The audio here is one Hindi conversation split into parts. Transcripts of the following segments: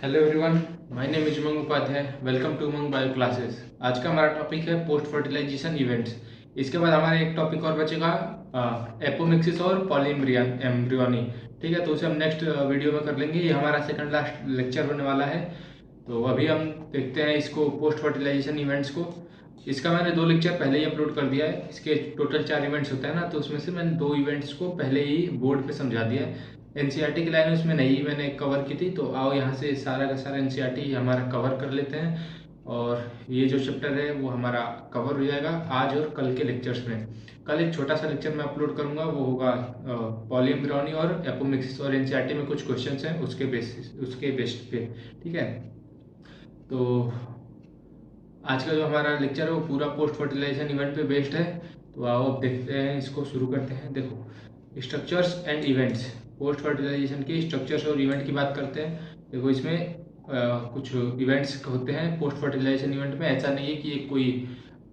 Hello everyone, my name is Umang Upadhyay. Welcome to Umang bio classes. आज का हमारा टॉपिक है पोस्ट फर्टिलाइजेशन इवेंट्स। इसके बाद हमारा एक टॉपिक और बचेगा एपोमिक्सिस और पॉलीम्ब्रियन एम्ब्रियोनी। ठीक है, तो उसे हम नेक्स्ट वीडियो में कर लेंगे। ये हमारा सेकंड लास्ट लेक्चर होने वाला है। तो अभी हम देखते हैं इसको पोस्ट फर्टिलाइजेशन इवेंट्स को। इसका मैंने 2 लेक्चर पहले ही अपलोड कर दिया है। इसके टोटल 4 इवेंट्स होते हैं ना, तो उसमें से मैंने 2 इवेंट्स को पहले ही बोर्ड पे समझा दिया है। एनसीईआरटी की लाइन उसमें नहीं मैंने कवर की थी, तो आओ यहाँ से सारा का सारा एनसीईआरटी हमारा कवर कर लेते हैं और ये जो चैप्टर है वो हमारा कवर हो जाएगा आज और कल के लेक्चर्स में। कल एक छोटा सा लेक्चर मैं अपलोड करूंगा, वो होगा पॉलीएम्ब्रियोनी और एपोमिक्सिस, और एनसीईआरटी में कुछ क्वेश्चंस हैं उसके बेस्ड पे। ठीक है, तो आज का जो हमारा लेक्चर है वो पूरा पोस्ट फर्टिलाइजेशन इवेंट पे बेस्ड है। तो आओ अब देखते हैं, इसको शुरू करते हैं। देखो, structures and events, post fertilization के स्ट्रक्चर्स और इवेंट की बात करते हैं। देखो, इसमें कुछ इवेंट्स होते हैं पोस्ट फर्टिलाइजेशन इवेंट में। ऐसा नहीं है कि ये कोई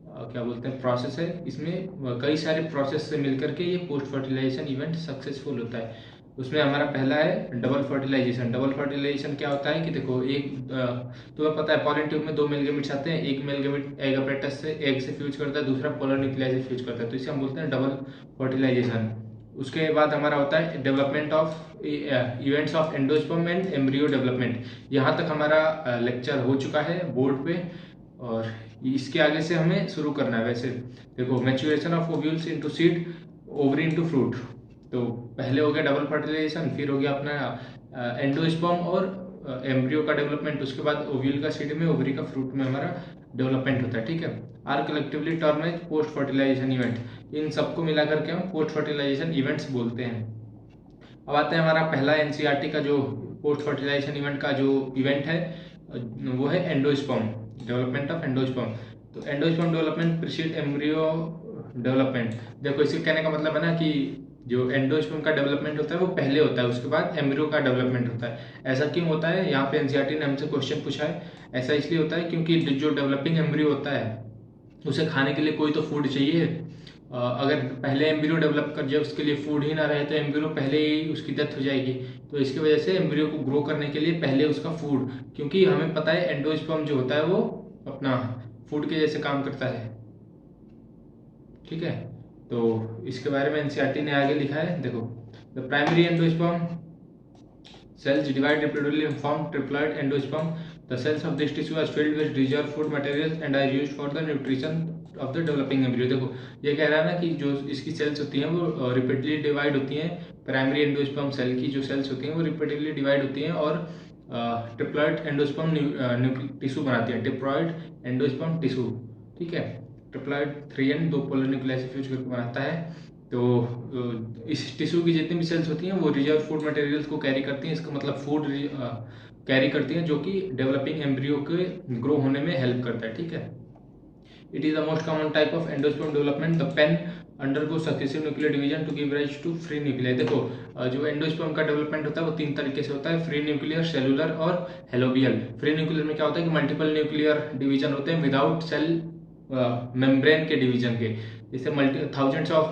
क्या बोलते हैं प्रोसेस है। इसमें कई सारे प्रोसेस से मिलकर के ये पोस्ट फर्टिलाइजेशन इवेंट सक्सेसफुल होता है। उसमें हमारा पहला है डबल फर्टिलाइजेशन। डबल फर्टिलाइजेशन क्या होता है कि देखो, तुम्हें पता है पॉलन ट्यूब में 2 मेल गैमेट्स आते हैं। एक मेल गैमेट एग अपैरेटस से एग से फ्यूज करता है, दूसरा पोलर न्यूक्लियाई से फ्यूज करता है, तो इसे हम बोलते हैं डबल फर्टिलाइजेशन। उसके बाद हमारा होता है development of events of endosperm and embryo development. यहाँ तक हमारा लेक्चर हो चुका है बोर्ड पे, और इसके आगे से हमें शुरू करना है। वैसे देखो, maturation of ovules into seed, ovary into fruit. तो पहले हो गया डबल फर्टिलाइजेशन, फिर हो गया अपना एंडोस्पर्म और एम्ब्रियो का डेवलपमेंट। उसके बाद ओव्यूल का सीड में, ओवरी का फ्रूट में हमारा डेवलपमेंट होता है। ठीक है, are collectively term as post fertilization event. इन सबको मिला करके हम पोस्ट फर्टिलाइजेशन इवेंट्स बोलते हैं। अब आते हैं हमारा पहला एनसीईआरटी का जो पोस्ट फर्टिलाइजेशन इवेंट का जो इवेंट है वो है एंडोस्पर्म, डेवलपमेंट ऑफ एंडोस्पर्म। तो endosperm development preceded embryo development. देखो, इसके कहने का मतलब है ना कि जो एंडोस्पर्म का डेवलपमेंट होता है वो पहले होता है, उसके बाद एम्ब्रियो का डेवलपमेंट होता है। ऐसा क्यों होता है, यहाँ पे एनसीईआरटी ने हमसे क्वेश्चन पूछा है। ऐसा इसलिए होता है क्योंकि जो डेवलपिंग एम्ब्रियो होता है उसे खाने के लिए कोई तो फूड चाहिए। अगर पहले एम्ब्रियो डेवलप कर जाए, उसके लिए फूड ही ना रहे, तो एम्ब्रियो पहले ही उसकी डेथ हो जाएगी। तो इसकी वजह से एम्ब्रियो को ग्रो करने के लिए पहले उसका फूड, क्योंकि हमें पता है एंडोस्पर्म जो होता है वो अपना फूड के जैसे काम करता है। ठीक है, तो इसके बारे में एनसीईआरटी ने आगे लिखा है। देखो, the primary endosperm cells divide reproductively and form triploid endosperm. The cells of this tissue are filled with reserved food materials and are used for the nutrition of the developing embryo. देखो, ये कह रहा है ना कि जो इसकी सेल्स होती हैं वो रिपीटली डिवाइड होती हैं। प्राइमरी एंडोस्पर्म सेल की जो सेल्स होती हैं वो रिपीटली डिवाइड होती हैं और ट्रिप्लॉइड एंडोस्पर्म टिश्यू बनाती हैं। ट्रिप्लॉइड एंडोस्पर्म टिश्यू, ठीक है। ट्रिप्लॉइड 3N 2 पोलर न्यूक्लियाई से फ्यूज करके बनाता है। तो इस टिश्यू की जितनी भी सेल्स होती हैं वो रिजर्व फूड मटेरियल्स को कैरी करती हैं। इसका मतलब फूड कैरी करती हैं, जो कि डेवलपिंग एम्ब्रियो के ग्रो होने में हेल्प करता है। ठीक है, it is the most common type of endosperm development. The PEN undergo successive nuclear division to give rise to free nuclear. देखो, जो एंडोस्पर्म का डेवलपमेंट होता है वो 3 तरीके से होता है, फ्री न्यूक्लियर, सेलुलर और हेलोबियल। फ्री न्यूक्लियर में क्या होता है कि मल्टीपल न्यूक्लियर डिवीजन होते हैं विदाउट सेल मेम्ब्रेन के डिवीजन के। जैसे थाउजेंड्स ऑफ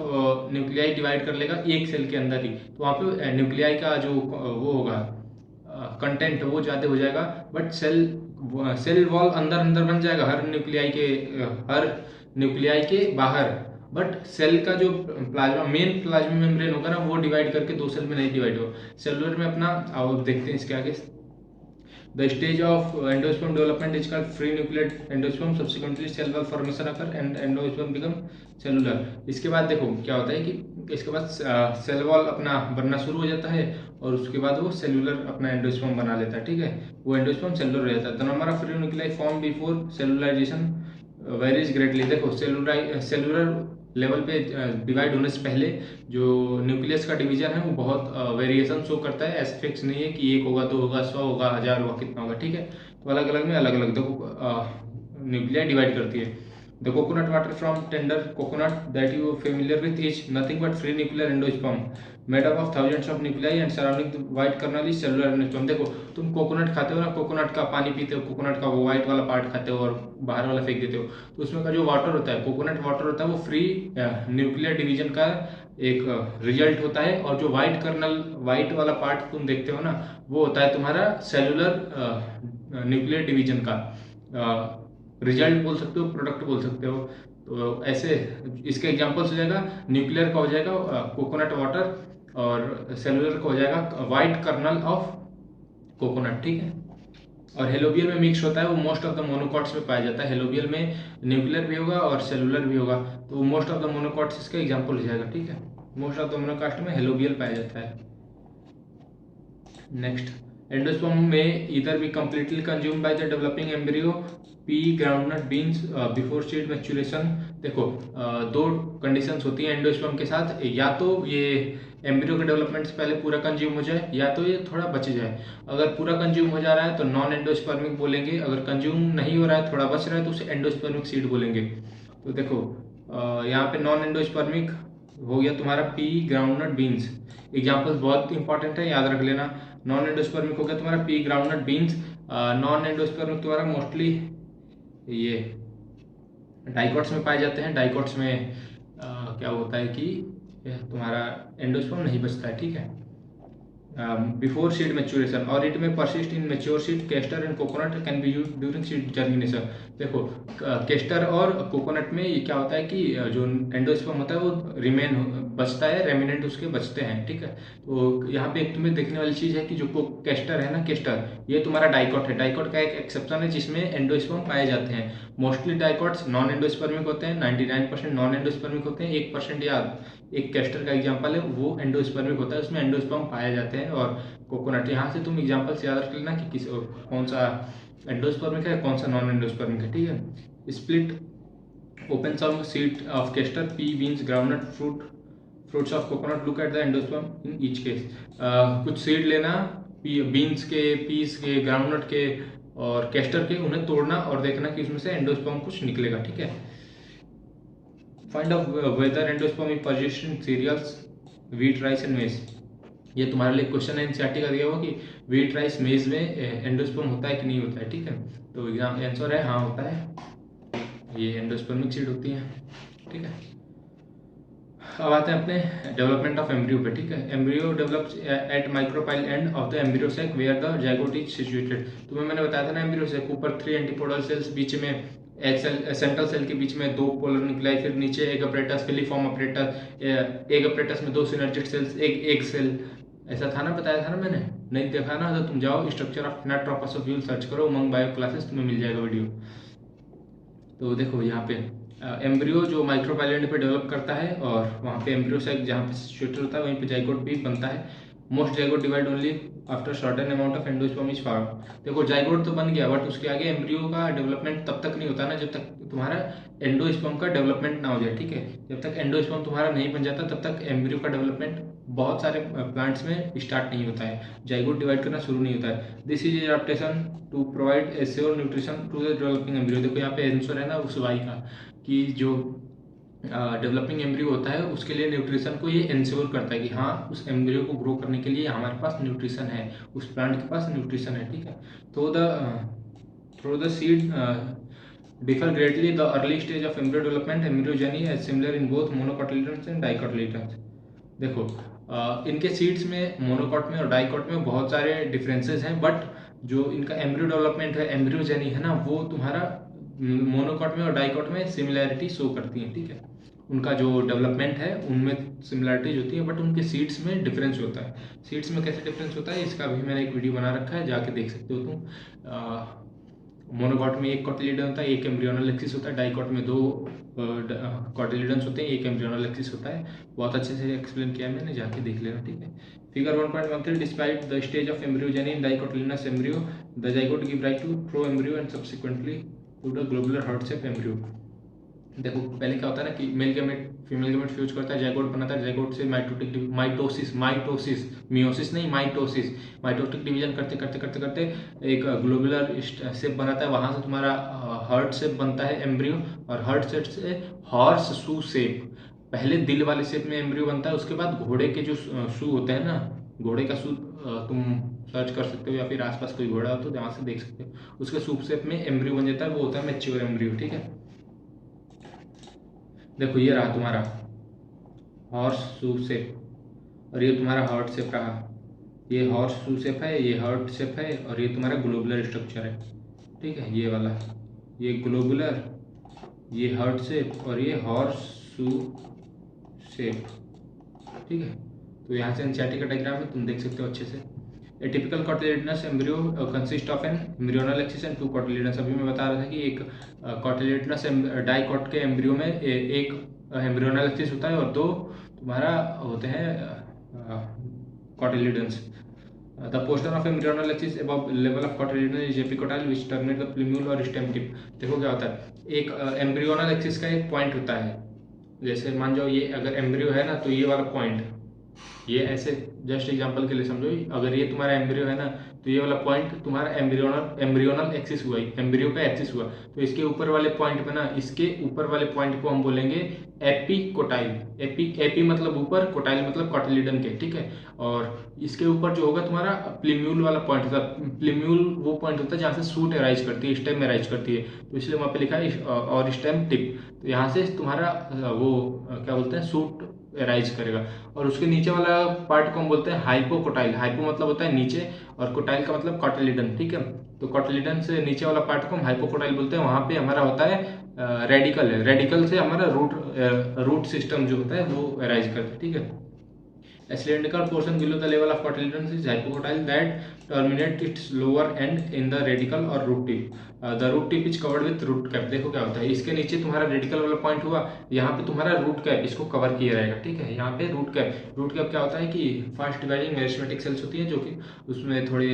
न्यूक्लियाई डिवाइड कर लेगा एक सेल के अंदर ही, तो वहाँ पे न्यूक्लियाई का जो वो होगा कंटेंट वो ज़्यादा हो जाएगा। बट सेल वॉल अंदर अंदर बन जाएगा हर न्यूक्लियाई के बाहर। बट सेल का जो मेन प्लाज्मा मेम्ब्रेन होगा ना, वो डिवाइड करके 2 सेल में नहीं डिवाइड होगा। सेलुलर में अपना अब देखते हैं इसके आगे। The stage of endosperm development is called free nuclear endosperm. Subsequently, cell wall formation occur and endosperm become cellular. इसके बाद देखो क्या होता है कि इसके बाद सेल वॉल अपना बनना शुरू हो जाता है और उसके बाद वो सेलुलर अपना एंडोस्पर्म बना लेता है। ठीक है, वो एंडोस्पर्म सेलुलर हो जाता है। The number of free nuclei formed before cellularization varies greatly. देखो, सेलुलर लेवल पे डिवाइड होने से पहले जो न्यूक्लियस का डिवीजन है वो बहुत वेरिएशन शो करता है। ऐसा फिक्स नहीं है कि 1 होगा, 2 होगा, 100 होगा, 1000 होगा, कितना होगा। ठीक है, तो अलग अलग में अलग अलग देखो न्यूक्लिया डिवाइड करती है। The coconut water from tender coconut that you familiar with is nothing but free nuclear endosperm made up of thousands of nuclei and surrounding the white kernel is cellular endosperm. देखो, तुम कोकोनट खाते हो ना, कोकोनट का पानी पीते हो, कोकोनट का वो व्हाइट वाला पार्ट खाते हो और बाहर वाला फेंक देते हो, तो उसमें का जो वाटर होता है, कोकोनट वाटर होता है, वो फ्री न्यूक्लियर डिवीजन का एक रिजल्ट होता है, और जो वाइट कर्नल, वाइट वाला पार्ट तुम देखते हो ना, वो होता है तुम्हारा सेलुलर न्यूक्लियर डिवीजन का रिजल्ट बोल सकते हो, प्रोडक्ट बोल सकते हो। तो ऐसे इसके एग्जांपल्स हो जाएगा, न्यूक्लियर का हो जाएगा कोकोनट वाटर, और सेलुलर का हो जाएगा वाइट कर्नल ऑफ कोकोनट, ठीक है। और हेलोबियल में मिक्स होता है, वो मोस्ट ऑफ द मोनोकॉट्स में पाया जाता है। हेलोबियल में न्यूक्लियर भी होगा और सेलुलर भी होगा, तो मोस्ट ऑफ द मोनोकॉट्स इसका एग्जांपल हो जाएगा, ठीक है। मोस्ट ऑफ द मोनोकॉट में हेलोबियल पाया जाता है। नेक्स्ट, एंडोस्पर्म में either be completely consume by the developing embryo, P groundnut beans before seed maturation. देखो दो कंडीशंस होती हैं एंडोस्पर्म के साथ, या तो ये एम्ब्रियो के डेवलपमेंट से पहले पूरा कंज्यूम हो जाए, या तो ये थोड़ा बच जाए। अगर पूरा कंज्यूम हो जा रहा है तो नॉन एंडोस्पर्मिक बोलेंगे, अगर कंज्यूम नहीं हो रहा है, थोड़ा बच रहा है, तो उसे एंडोस्पर्मिक सीड बोलेंगे। तो देखो यहाँ पे नॉन एंडोस्पर्मिक हो गया तुम्हारा पी ग्राउंडनट बीन्स। एग्जाम्पल्स बहुत इंपॉर्टेंट है, याद रख लेना। नॉन एंडोस्पर्मिक हो गया तुम्हारा P groundnut beans. Non endospermic तुम्हारा मोस्टली ये डाइकॉट्स में पाए जाते हैं। डाइकॉट्स में क्या होता है कि तुम्हारा एंडोस्पर्म नहीं बचता है, ठीक है। बिफोर सीड मैच्योरेशन, और इट में persist in mature seed, castor and coconut can be used during seed germination. देखो केस्टर और कोकोनट में ये क्या होता है कि जो एंडोस्पर्म होता है वो रिमेन बचता है, रेमिनेंट उसके बचते हैं, ठीक है। तो यहाँ पे एक तुम्हें देखने वाली चीज है कि जो केस्टर है ना, केस्टर ये तुम्हारा डाइकॉट है। डाइकॉट का एक एक्सेप्शन है जिसमें एंडोस्पर्म पाए जाते हैं। मोस्टली डाइकॉट्स नॉन एंडोस्पर्मिक होते हैं, 99% नॉन एंडोस्पर्मिक होते हैं, 1% याद एक केस्टर का एग्जांपल है वो एंडोस्पर्मिक होता है, उसमें एंडोस्पर्म पाए जाते हैं। और कोकोनट, यहाँ से तुम एग्जांपल से याद रख लेना कि किस कौन सा एंडोस्पर्मिक है, कौन सा नॉन एंडोस्पर्मिक है, ठीक है। Split open some seed of castor, pea beans groundnut fruits of coconut, look at the endosperm in each case. कुछ सीड लेना, बीन्स के, पीस के, ग्राउंडनट के और केस्टर के, उन्हें तोड़ना और देखना कि उसमें से एंडोस्पर्म कुछ निकलेगा, ठीक है। Find out whether endosperm is persist in cereals, wheat, rice and maize. ये तुम्हारे लिए क्वेश्चन है एनसीईआरटी का दिया हुआ कि व्हीट, राइस, मेज में एंडोस्पर्म होता है कि नहीं होता है, ठीक है। तो एग्जाम आंसर है हाँ होता है, ये एंडोस्पर्मिक सीड होती है, ठीक है। अब आते हैं अपने डेवलपमेंट ऑफ एम्ब्रियो पे, ठीक है। Embryo develops at micropyle end of the embryo sac where the zygote is situated. तुम्हें मैंने बताया था ना, एम्ब्रियो सैक ऊपर 3 एंटीपोडल सेल्स, बीच में एक सेल, सेंट्रल सेल के बीच में 2 पोलर न्यूक्लियाई, फिर नीचे एक अपरेटस, फिलीफॉर्म अपरेटस, एक अपरेटस में 2 सिनर्जिड सेल्स, एक सेल। ऐसा था ना, बताया था ना मैंने। नहीं देखा ना तो तुम जाओ स्ट्रक्चर ऑफ नाइट्रोफॉस्फोफ्यूल सर्च करो, उमंग बायो क्लासेस, तुम्हें मिल जाएगा वीडियो। तो देखो यहाँ पे एम्ब्रियो जो माइक्रोपाइलेंड पे डेवलप करता है, और वहाँ पे एम्ब्रियो साइक जहाँ पे सिचुएटेड होता है वहीं पे जाइगोट भी बनता है। Most zygote divide only after certain amount of endosperm is form. देखो जाइगोट तो बन गया, बट उसके आगे एम्ब्रियो का डेवलपमेंट तब तक नहीं होता ना जब तक तुम्हारा एंडोस्पर्म का डेवलपमेंट ना हो जाए, ठीक है। जब तक एंडोस्पर्म तुम्हारा नहीं बन जाता तब तक एम्ब्रियो का डेवलपमेंट बहुत सारे प्लांट्स में स्टार्ट नहीं होता है, जाइगोट डिवाइड करना शुरू नहीं होता है। This is adaptation to provide a sure nutrition to the developing embryo. देखो यहाँ पे आंसर है ना उस वाई का, कि जो डेवलपिंग एम्ब्रियो होता है उसके लिए न्यूट्रिशन को ये इंश्योर करता है कि हाँ उस एम्ब्रियो को ग्रो करने के लिए हमारे पास न्यूट्रिशन है, उस प्लांट के पास न्यूट्रिशन है, ठीक है। तो through the seed differ greatly the early stage of embryo development, embryogeny is similar in both monocotyledons and dicotyledons। देखो इनके सीड्स में मोनोकॉट में और डाइकॉट में बहुत सारे डिफरेंसेस हैं, बट जो इनका एम्ब्रियो डेवलपमेंट है, एम्ब्रियोजेनी है ना, वो तुम्हारा मोनोकॉट में और डाइकॉट में सिमिलैरिटी शो करती है, ठीक है। उनका जो डेवलपमेंट है उनमें सिमिलैरिटीज होती है, बट उनके सीड्स में डिफरेंस होता है। सीड्स में कैसे डिफरेंस होता है इसका भी मैंने एक वीडियो बना रखा है, जाके देख सकते हो तुम। मोनोकॉट में एक कॉटिलिडन होता है, एक एम्ब्रियोनल एक्सिस होता है। डाइकॉट में 2 कॉटिलिडन्स होते हैं, एक एम्ब्रियोनल एक्सिस होता है। बहुत अच्छे से एक्सप्लेन किया है मैंने, जाके देख लेना, ठीक है। Figure 1.13 despite the stage of embryogeny in dicotyledonous embryo, the zygote give rise to pro embryo and subsequently to the globular heart shape embryo. देखो पहले क्या होता है ना कि male gamete female gamete fuse करता है, जाइगोट बनाता है, जाइगोट से माइटोसिस मियोसिस नहीं माइटोटिक डिवीजन करते करते करते करते एक ग्लोबुलर शेप बनाता है, वहां से तुम्हारा हार्ट शेप बनता है एम्ब्रियो, और हार्ट शेप से हॉर्स शू शेप, पहले दिल वाले शेप में एम्ब्रियो बनता है। उसके बाद घोड़े के जो शू होते हैं ना, घोड़े का शू तुम सर्च कर सकते हो, या फिर आसपास कोई घोड़ा हो तो जहाँ से देख सकते हो, उसके सूप शेप में एम्ब्रियो बन जाता है, वो होता है मैच्योर एम्ब्रियो, ठीक है। देखो ये रहा तुम्हारा हॉर्स शू शेप, और ये तुम्हारा हार्ट शेप रहा। ये हॉर्स शू शेप है, ये हार्ट शेप है, और ये तुम्हारा ग्लोबुलर स्ट्रक्चर है। ठीक है, ये वाला, ये ग्लोबुलर, ये हार्ट शेप, और ये हॉर्स शू शेप। ठीक है, तो यहाँ से एनसीईआरटी का डायग्राम है, तुम देख सकते हो अच्छे से। A typical cotyledonous embryo consist of an embryonal axis and two cotyledonous. अभी मैं बता रहा था कि एक कॉटिलिडनस डाइकॉट के एम्ब्रियो में एक एम्ब्रियोनल एक्सिस होता है और दो तुम्हारा होते हैं cotyledons. The portion of embryonal axis above level of cotyledon is epicotyl which terminate the plumule और स्टेम टिप। देखो क्या होता है, एक एम्ब्रियोनल एक्सिस का एक पॉइंट होता है। जैसे मान जाओ ये अगर एम्ब्रियो है ना, तो ये वाला पॉइंट, ये ऐसे जस्ट एग्जांपल के लिए समझो, अगर ये तुम्हारा एम्ब्रियो है ना, तो ये वाला पॉइंट तुम्हारा एम्ब्रियोनल एक्सिस हुआ, एम्ब्रियो का एक्सिस हुआ। तो इसके ऊपर वाले पॉइंट पे ना, इसके ऊपर वाले पॉइंट को हम बोलेंगे एपिकोटाइल। एपी मतलब ऊपर, कोटाइल मतलब कॉटिलिडन के। ठीक है, और इसके ऊपर जो होगा तुम्हारा प्लीम्यूल वाला पॉइंट होता है। प्लीम्यूल वो पॉइंट होता है जहाँ से सूट अराइज करती है, स्टेम अराइज करती है, तो इसलिए वहाँ पे लिखा है और स्टेम टिप। तो यहाँ से तुम्हारा वो क्या बोलते हैं, सूट राइज करेगा। और उसके नीचे वाला पार्ट को हम बोलते हैं हाइपोकोटाइल। हाइपो मतलब होता है नीचे, और कोटाइल का मतलब कॉटिलिडन। ठीक है, तो कॉटिलिडन से नीचे वाला पार्ट को हम हाइपोकोटाइल बोलते हैं। वहां पे हमारा होता है रेडिकल है, रेडिकल से हमारा रूट सिस्टम जो होता है वो राइज करता है। ठीक है, a cylindrical portion below the level of cotyledons is hypocotyle that terminate its lower end in the radical or root tip. The root tip is covered with root cap. देखो क्या होता है, इसके नीचे तुम्हारा रेडिकल वाला पॉइंट हुआ, यहाँ पे तुम्हारा रूट कैप इसको कवर किया रहेगा। ठीक है, यहाँ पे रूट कैप, रूट कैप क्या होता है कि फास्ट डिवाइडिंग मेरिस्टेमेटिक सेल्स होती हैं, जो कि उसमें थोड़े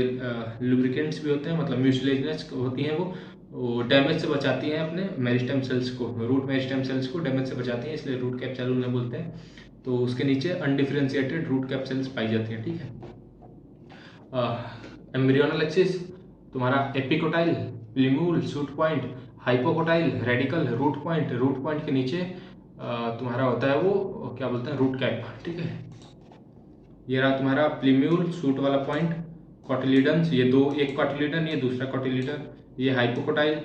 लुब्रिकेंट्स भी होते हैं, मतलब म्यूसिलेजनेस होती हैं, वो डैमेज से बचाती हैं अपने मेरिस्टेम सेल्स को, रूट मेरिस्टेम सेल्स को डैमेज से बचाती हैं, इसलिए रूट कैप चालू उन्हें बोलते हैं। तो उसके नीचे अनडिफरेंशिएटेड रूट कैप सेल्स पाई जाती हैं। ठीक है, एम्ब्रियोनल एक्सिस तुम्हारा epicotyl, plumule, shoot point, hypocotyl, radicle, root point के नीचे तुम्हारा होता है वो क्या बोलते हैं, रूट कैप। ठीक है, ये रहा तुम्हारा प्लीम्यूल, शूट वाला पॉइंट, कॉटिलिडन्स, ये दो, एक कॉटिलिडन, ये दूसरा कॉटिलिडन, ये हाइपोकोटाइल,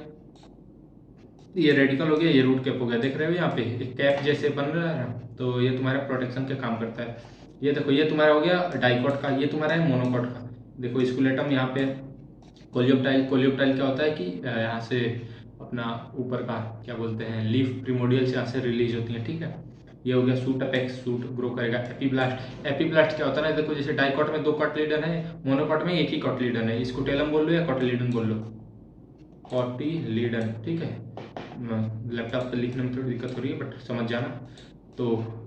ये रेडिकल हो गया, ये रूट कैप हो गया। देख रहे हो यहाँ पे एक कैप जैसे बन रहा है, तो ये तुम्हारा प्रोटेक्शन का काम करता है। ये देखो, ये तुम्हारा हो गया डाइकॉट का, ये तुम्हारा है मोनोकॉट का। देखो स्कुलेटम यहाँ पे, कोलियोप्टाइल, कोलियोप्टाइल क्या होता है कि यहाँ से अपना ऊपर का क्या बोलते हैं, लीफ प्रिमोडियल यहाँ से रिलीज होती है। ठीक है, ये हो गया सूट अपेक्स, सूट ग्रो करेगा। एपीब्लास्ट, एपीब्लास्ट क्या होता है ना, देखो जैसे डाइकॉट में दो कॉटिलिडन है, मोनोकॉट में एक ही कॉटिलिडन है, स्कुटेलम बोल लो या कॉटिलिडन बोल लो, कॉटिलिडन। ठीक है, लैपटॉप पे लिखने में थोड़ी दिक्कत हो रही है, बट समझ जाना। तो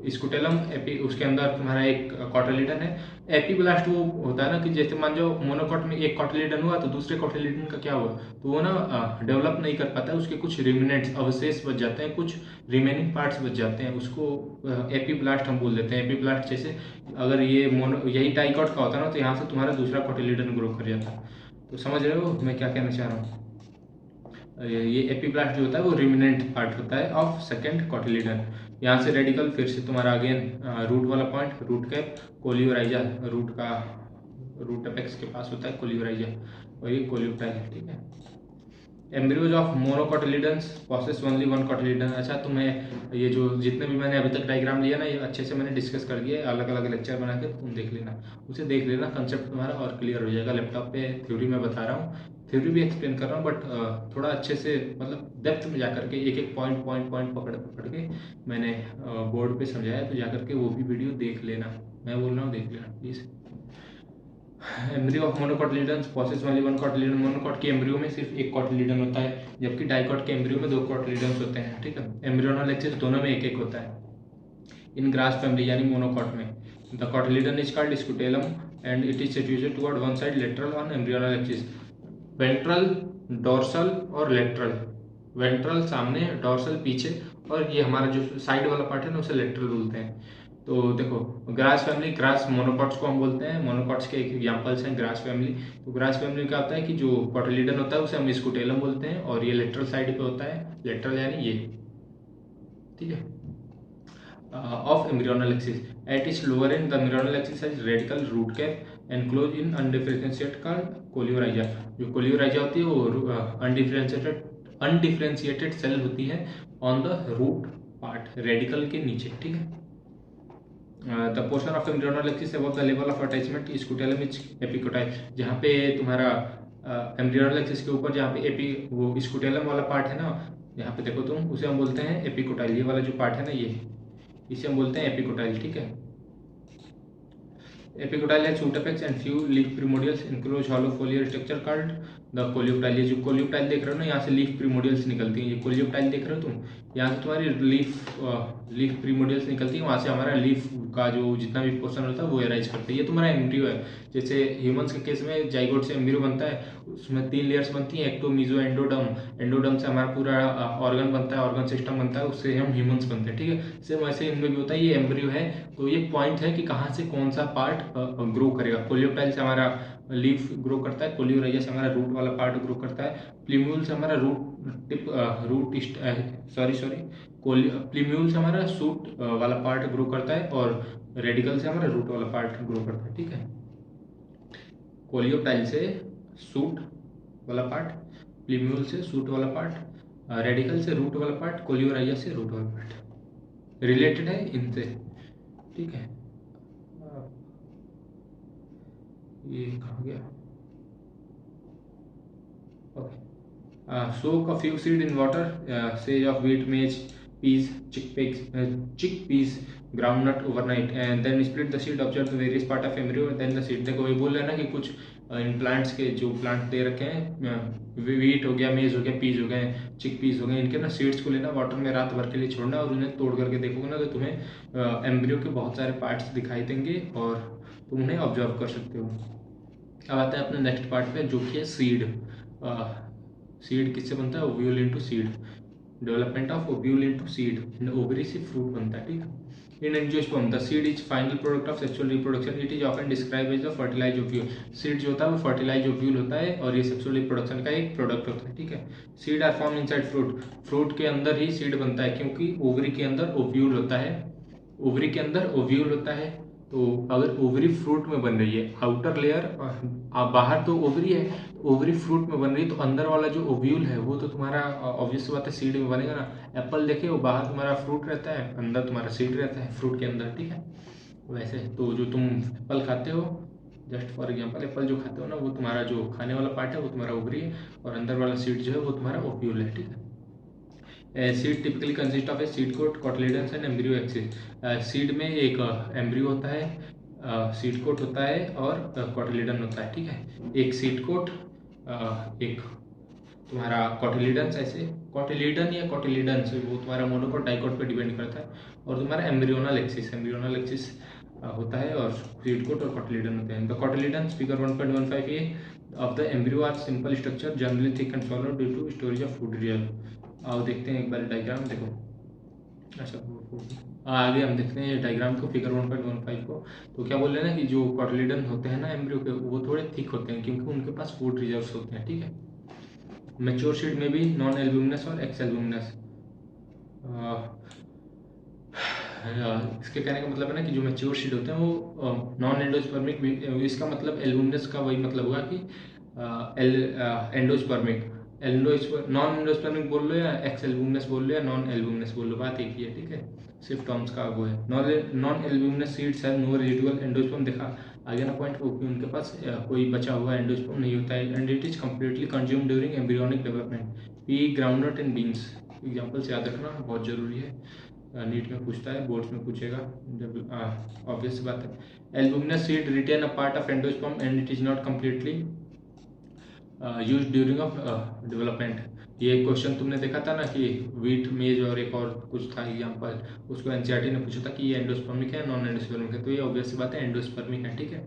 स्कुटेलम एपी, उसके अंदर तुम्हारा एक कॉटिलिडन है। एपीब्लास्ट वो होता है ना कि जैसे मान जाओ मोनोकॉट में एक कॉटिलिडन हुआ, तो दूसरे कॉटिलिडन का क्या हुआ, तो वो ना डेवलप नहीं कर पाता है, उसके कुछ रिमिनेंट्स, अवशेष बच जाते हैं, कुछ रिमेनिंग पार्ट्स बच जाते हैं, उसको एपीब्लास्ट हम बोल देते हैं। एपीब्लास्ट जैसे अगर ये यही डाइकॉट का होता है ना, तो यहाँ से तुम्हारा दूसरा कॉटिलिडन ग्रो कर जाता है। तो समझ रहे हो मैं क्या कहना चाह रहा हूँ। ये एपीब्लास्ट जो होता है वो रिमिनेंट पार्ट होता है ऑफ सेकेंड कॉटिलिडन। यहाँ से रेडिकल, फिर से तुम्हारा अगेन रूट वाला point, root cap, coleorhiza, root का रूट अपेक्स के पास होता है कोलियोराइजा, और ये कोलियोप्टाइल। ठीक है, embryos of monocotyledons possess only one cotyledon. अच्छा, तुम्हें ये जो जितने भी मैंने अभी तक डायग्राम लिया ना, ये अच्छे से मैंने डिस्कस कर दिया है, अलग अलग लेक्चर बना के तुम देख लेना, उसे देख लेना, कंसेप्ट तुम्हारा और क्लियर हो जाएगा। लैपटॉप पे थ्योरी में बता रहा हूँ, थ्योरी भी एक्सप्लेन कर रहा हूँ, बट थोड़ा अच्छे से मतलब डेप्थ में जाकर के एक एक पॉइंट पकड़ पकड़ के मैंने बोर्ड पे समझाया, तो जाकर के वो भी वीडियो देख लेना, मैं बोल रहा हूँ देख लेना please. Embryo of monocotyledons possess only one cotyledon. Monocot के एम्ब्रियो में सिर्फ एक कॉटिलिडन होता है, जबकि डाइकॉट के एम्ब्रियो में दो कॉटिलिडन्स होते हैं। ठीक है, एम्ब्रियोनल एक्सिस दोनों में एक एक होता है। इन ग्रास फैमिली यानी मोनोकॉट में the cotyledon is called scutellum and it is situated toward one side lateral on embryonal axis. Ventral, dorsal और लेटरल। वेंट्रल सामने, डोर्सल पीछे, और ये हमारा जो साइड वाला पार्ट है ना उसे लेटरल बोलते हैं। तो देखो ग्रास फैमिली, ग्रास मोनोकॉट्स को हम बोलते हैं, मोनोकॉट्स के एक एग्जांपल्स हैं ग्रास फैमिली। तो ग्रास फैमिली में क्या होता है कि जो कॉटिलिडन होता है उसे हम स्कुटेलम बोलते हैं, और ये लेटरल साइड पे होता है, लेटरल यानी ये। ठीक है, of embryonal axis at its lower end the embryonal axis has radicle root cap enclose in undifferentiated called coleorhiza. जो कोलियोराइजा होती है वो अनडिफरेंशिएटेड सेल होती है on the root part, radicle के नीचे। ठीक है, the portion of embryonal axis above the level of attachment scutellum is epicotyl. जहाँ पे तुम्हारा एम्ब्रियोनल एक्सिस के ऊपर जहाँ पे एपी वो स्कूटेलम वाला पार्ट है ना, यहाँ पे देखो तुम, उसे हम बोलते हैं एपिकोटाइल। ये वाला जो पार्ट है ना, ये इसे हम बोलते हैं एपिकोटाइल, ठीक है। एपिकोटाइल है shoot apex and few leaf primordials enclose hollow foliar structure called the coleoptile. ये जो कोलियोप्टाइल देख रहे हो ना, यहाँ से लीफ प्रिमोडियल्स निकलती हैं। ये कोलियोप्टाइल देख रहे हो तुम, यहाँ से तुम्हारी लीफ प्रिमोडियल्स निकलती है, वहाँ से हमारा लीफ का जो जितना भी पोर्शन होता है वो एराइज करते हैं। ये तुम्हारा एम्ब्रियो है। जैसे ह्यूमंस के केस में जाइगोट से एम्ब्रियो बनता है, उसमें 3 लेयर्स बनती हैं, एक्टो मीजो एंडोडर्म। एंडोडर्म से हमारा पूरा ऑर्गन बनता है, ऑर्गन सिस्टम बनता है, उससे हम ह्यूमंस बनते हैं, ठीक है। सेम वैसे इनमें भी होता है। ये एम्ब्रियो है, तो ये पॉइंट है कि कहाँ से कौन सा पार्ट ग्रो करेगा। कोलियोप्टाइल से हमारा लीफ ग्रो करता है, कोलियोराइजा से हमारा रूट वाला पार्ट ग्रो करता है, प्लीम्यूल से हमारा प्लीम्यूल से हमारा सूट वाला पार्ट ग्रो करता है, और रेडिकल से हमारा रूट वाला पार्ट ग्रो करता है, ठीक है। कोलियोप्टाइल से सूट वाला पार्ट, प्लीम्यूल से सूट वाला पार्ट, रेडिकल से रूट वाला पार्ट, कोलियोराइजा से रूट वाला पार्ट रिलेटेड है इनसे, ठीक है। ये कहाँ गया? Okay. soak a few seed in water, sage of wheat, maize, peas, chickpeas, groundnut overnight, and then split the seed. Observe the various part of embryo, then the seed. देखो ये बोल रहे हैं ना कि कुछ इन प्लांट्स के जो प्लांट दे रखे हैं, वीट हो गया, मेज हो गया, पीज हो गए, चिक पीस हो गए, इनके ना सीड्स को लेना, वाटर में रात भर के लिए छोड़ना, और उन्हें तोड़ करके देखोगे ना तो तुम्हें एम्ब्रियो के बहुत सारे पार्ट्स दिखाई देंगे और तुम उन्हें ऑब्जर्व कर सकते हो। अब आता है अपने नेक्स्ट पार्ट पे, जो कि है सीड। सीड किससे बनता है? Ovule into seed. Development of ovule into seed. Ovary से फ्रूट बनता है, ठीक है। In angiosperm the seed is final product of sexual reproduction. It is often describe as the fertilize ovule. Seed जो होता है वो फर्टिलाइज ओव्यूल होता है, और ये सेक्सुअल रिप्रोडक्शन का एक प्रोडक्ट होता है, ठीक है। Seed are form inside fruit. Fruit के अंदर ही सीड बनता है, क्योंकि ओवरी के अंदर ओव्यूल होता है। ओवरी के अंदर ओव्यूल होता है, तो अगर ओवरी फ्रूट में बन रही है, आउटर लेयर बाहर तो ओवरी है, ओवरी फ्रूट में बन रही है, तो अंदर वाला जो ओव्यूल है वो तो तुम्हारा ऑब्वियस बात है सीड में बनेगा ना। एप्पल देखे, वो बाहर तुम्हारा फ्रूट रहता है, अंदर तुम्हारा सीड रहता है, फ्रूट के अंदर, ठीक है। वैसे तो जो तुम एप्पल खाते हो, जस्ट फॉर एग्जाम्पल एप्पल जो खाते हो ना, वो तुम्हारा जो खाने वाला पार्ट है वो तुम्हारा ओवरी है, और अंदर वाला सीड जो है वो तुम्हारा ओव्यूल है, ठीक है। Seed typically consist of a seed coat, cotyledons and embryo axis. Seed में एक एम्ब्रियो होता है, सीड कोट होता है, और कॉटिलिडन होता है, ठीक है। एक सीड कोट, एक तुम्हारा कॉटिलिडन्स। ऐसे कॉटिलिडन या कॉटिलिडन्स वो तुम्हारा मोनोकोट डाइकोट पे डिपेंड करता है, और तुम्हारा एम्ब्रियोनल एक्सिस होता है, और सीड कोट और कॉटिलिडन होते हैं। The cotyledons figure 1.15 of the embryo are simple structure, generally thick and solid due to storage of food real. आओ देखते हैं एक बार डायग्राम, देखो। अच्छा, आगे हम देखते हैं डायग्राम को, फिगर 1.15 को। तो क्या बोल रहे हैं ना कि जो कॉटिलिडन होते हैं ना एम्ब्रियो के, वो थोड़े थिक होते हैं, क्योंकि उनके पास फूड रिजर्व्स होते हैं, ठीक है। मैच्योर सीड में भी नॉन एल्ब्यूमिनस और एक्स एल्ब्यूमिनस। इसके कहने का मतलब है ना कि जो मैच्योर सीड होते हैं वो नॉन एंडोस्पर्मिक भी, इसका मतलब एल्ब्यूमिनस का वही मतलब हुआ कि एंडोस्पर्मिक। नॉन एंडोस्पर्मिक बोल लो या एक्स एल्ब्यूमिनस बोल लो या नॉन एल्ब्यूमिनस बोल लो, बात एक ही है, ठीक है। सिर्फ टर्म्स का वो है। Non albuminous seeds have no residual endosperm. देखा आगे ना पॉइंट, क्योंकि उनके पास कोई बचा हुआ एंडोस्पर्म नहीं होता है, and it is completely consumed during embryonic development. P, groundnut and beans. Example से याद रखना बहुत जरूरी है, नीट में पूछता है, बोर्ड्स में पूछेगा, जब ऑब्वियस बात है। Albuminous seed retain a part of endosperm and it is not completely use during of development. ये क्वेश्चन तुमने देखा था ना कि वीट, मेज और एक और कुछ था एग्जाम्पल, उसको एनसीईआरटी ने पूछा था कि ये एंडोस्पर्मिक है नॉन एंडोस्पर्मिक है, तो ये ऑब्वियस सी बात है एंडोस्पर्मिक है, ठीक है।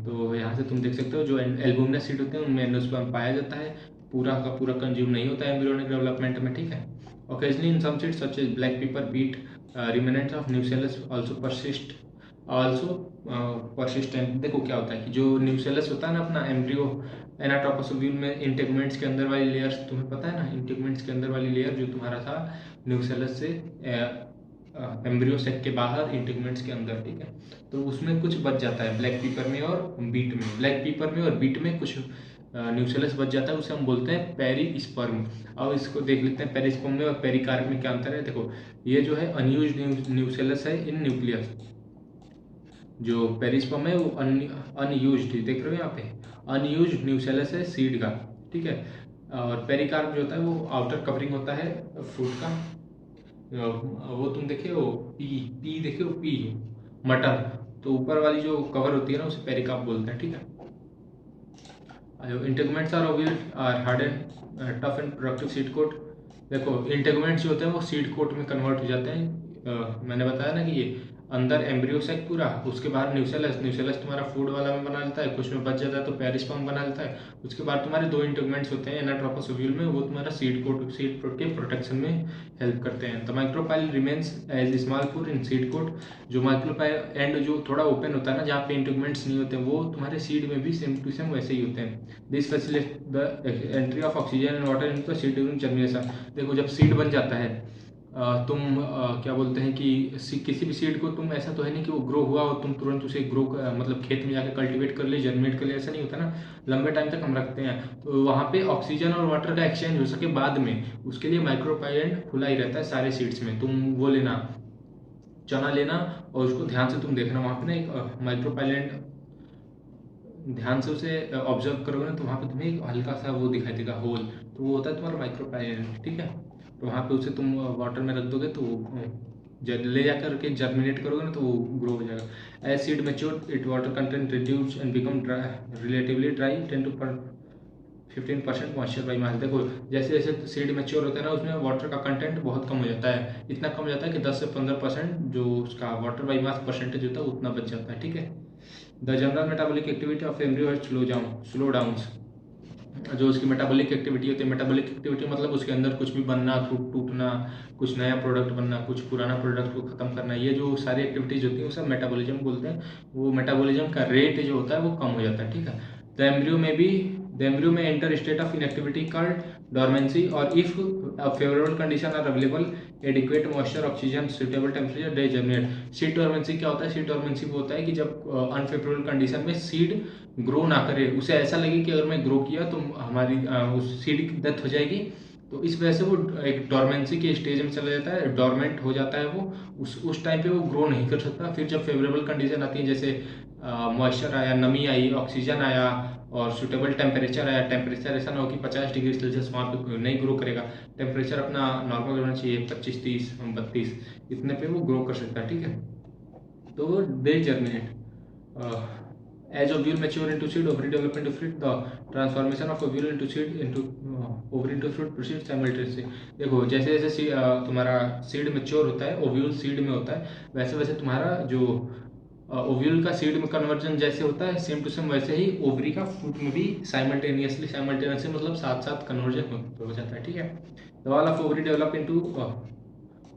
तो यहाँ से तुम देख सकते हो जो एल्ब्यूमिनस सीड होते हैं उनमें एंडोस्पर्म पाया जाता है, पूरा का पूरा कंज्यूम नहीं होता है एम्ब्रियोनिक डेवलपमेंट में, ठीक है। Occasionally in some seeds such as black pepper, beet, remnants of nucellus also persistent. देखो क्या होता है कि जो न्यूसेलस होता है ना अपना एम्ब्रियो एनाटोमस ओव्यूल में, इंटेगुमेंट्स के अंदर वाली लेयर्स तुम्हें पता है ना, इंटेगुमेंट्स के अंदर वाली लेयर जो तुम्हारा था न्यूसेलस से एम्ब्रियो सेक के बाहर इंटेगुमेंट्स के अंदर, ठीक है। तो उसमें कुछ बच जाता है ब्लैक पीपर में और बीट में। ब्लैक पीपर में और बीट में कुछ न्यूसेलस बच जाता है, उसे हम बोलते हैं पेरिस्पर्म। अब इसको देख लेते हैं पेरिस्पर्म में और पेरिकार्प में क्या अंतर है। देखो ये जो है अनयूज्ड न्यूसेलस है इन न्यूक्लियस, जो पेरिस्पर्म है वो अनयूज्ड, देख रहे हो यहाँ पे अनयूज्ड न्यूसेलस है सीड का, ठीक है। और पेरिकार्प जो होता है वो आउटर कवरिंग होता है फ्रूट का। वो तुम देखे हो पी, पी देखे हो पी, मटर, तो ऊपर वाली जो कवर होती है ना उसे पेरिकार्प बोलते हैं, ठीक है। Integuments are oval are hard and tough and productive seed coat. देखो इंटेगुमेंट्स जो होते हैं वो सीड कोट में कन्वर्ट हो जाते हैं। मैंने बताया ना कि ये अंदर एम्ब्रियो सेक पूरा, उसके बाद न्यूसेलस, न्यूसेलस तुम्हारा फूड वाला में बना लेता है, कुछ में बच जाता है तो पेरिस्पर्म बना लेता है। उसके बाद तुम्हारे दो इंटेगुमेंट्स होते हैं एनाट्रोपस ओव्यूल में, वो तुम्हारा सीड कोट, सीड कोट के प्रोटेक्शन में हेल्प करते हैं। The micropyle remains as small pore in seed coat. जो माइक्रोपाइल एंड जो थोड़ा ओपन होता है ना, जहाँ पे इंटेगुमेंट्स नहीं होते, वो तुम्हारे सीड में भी सेम टू सेम वैसे ही होते हैं। This facilitate the entry of oxygen and water in the seed during germination. देखो जब सीड बन जाता है, तुम क्या बोलते हैं कि किसी भी सीड को तुम, ऐसा तो है नहीं कि वो ग्रो हुआ और तुम तुरंत उसे ग्रो मतलब खेत में जाकर कल्टीवेट कर ले, जर्मिनेट कर ले, ऐसा नहीं होता ना। लंबे टाइम तक हम रखते हैं, तो वहाँ पे ऑक्सीजन और वाटर का एक्सचेंज हो सके बाद में, उसके लिए माइक्रोपाइलेंट खुला ही रहता है सारे सीड्स में। तुम वो लेना, चना लेना और उसको ध्यान से तुम देखना, वहाँ पे ना एक माइक्रोपाइलेंट, ध्यान से उसे ऑब्जर्व करोगे ना, तो वहाँ पे तुम्हें एक हल्का सा वो दिखाई देगा होल, तो वो होता है तुम्हारा माइक्रोपाइलेंट, ठीक है। तो वहाँ पे उसे तुम वाटर में रख दोगे तो ले जाकर के जर्मिनेट करोगे ना तो वो ग्रो हो जाएगा। As seed mature it water content reduce and become relatively dry 10 to 15% moisture by mass. देखो जैसे जैसे सीड मैच्योर होता है ना, उसमें वाटर का कंटेंट बहुत कम हो जाता है, इतना कम हो जाता है कि 10 से 15% जो उसका वाटर बाई मास परसेंटेज होता है उतना बच जाता है, ठीक है। The general metabolic activity of embryo has slow downs. जो उसकी मेटाबॉलिक एक्टिविटी होती है, मेटाबॉलिक एक्टिविटी मतलब उसके अंदर कुछ भी बनना, टूटना, कुछ नया प्रोडक्ट बनना, कुछ पुराना प्रोडक्ट को खत्म करना, ये जो सारी एक्टिविटीज होती है वो सब मेटाबॉलिज्म बोलते हैं। वो मेटाबॉलिज्म का रेट जो होता है वो कम हो जाता है, ठीक है। द एम्ब्रियो में enter state of inactivity called dormancy, और if favourable condition are available, adequate moisture, oxygen, suitable temperature, they germinate. Seed dormancy क्या होता है? सीड डोरमेंसी वो होता है कि जब अनफेवरेबल कंडीशन में सीड ग्रो ना करे, उसे ऐसा लगे कि अगर मैं ग्रो किया तो हमारी उस सीड की डेथ हो जाएगी, तो इस वजह से वो एक डोरमेंसी के स्टेज में चला जाता है, डोरमेंट हो जाता है वो, उस टाइम पे वो ग्रो नहीं कर सकता। फिर जब फेवरेबल कंडीशन आती है, जैसे मॉइस्चर आया, नमी आई, ऑक्सीजन आया और सुटेबल टेम्परेचर आया, टेम्परेचर ऐसा ना हो कि 50 डिग्री सेल्सियस वहाँ पे नहीं ग्रो करेगा, टेम्परेचर अपना नॉर्मल होना चाहिए 25, 30, 32, इतने पे वो ग्रो कर सकता है, ठीक है। तो दे germinate as ovule mature into seed, ovary develop into fruit, the transformation of ovule into seed into ovary into fruit proceeds simultaneously। देखो जैसे जैसे तुम्हारा सीड मेच्योर होता है, ओव्यूल सीड में होता है, वैसे वैसे तुम्हारा जो ओव्यूल का सीड में कन्वर्जन जैसे होता है, सेम टू सेम वैसे ही ओवरी का फ्रूट में भी साइमल्टेनियसली मतलब साथ साथ कन्वर्जन हो जाता है, ठीक है। The wall of ovary develop into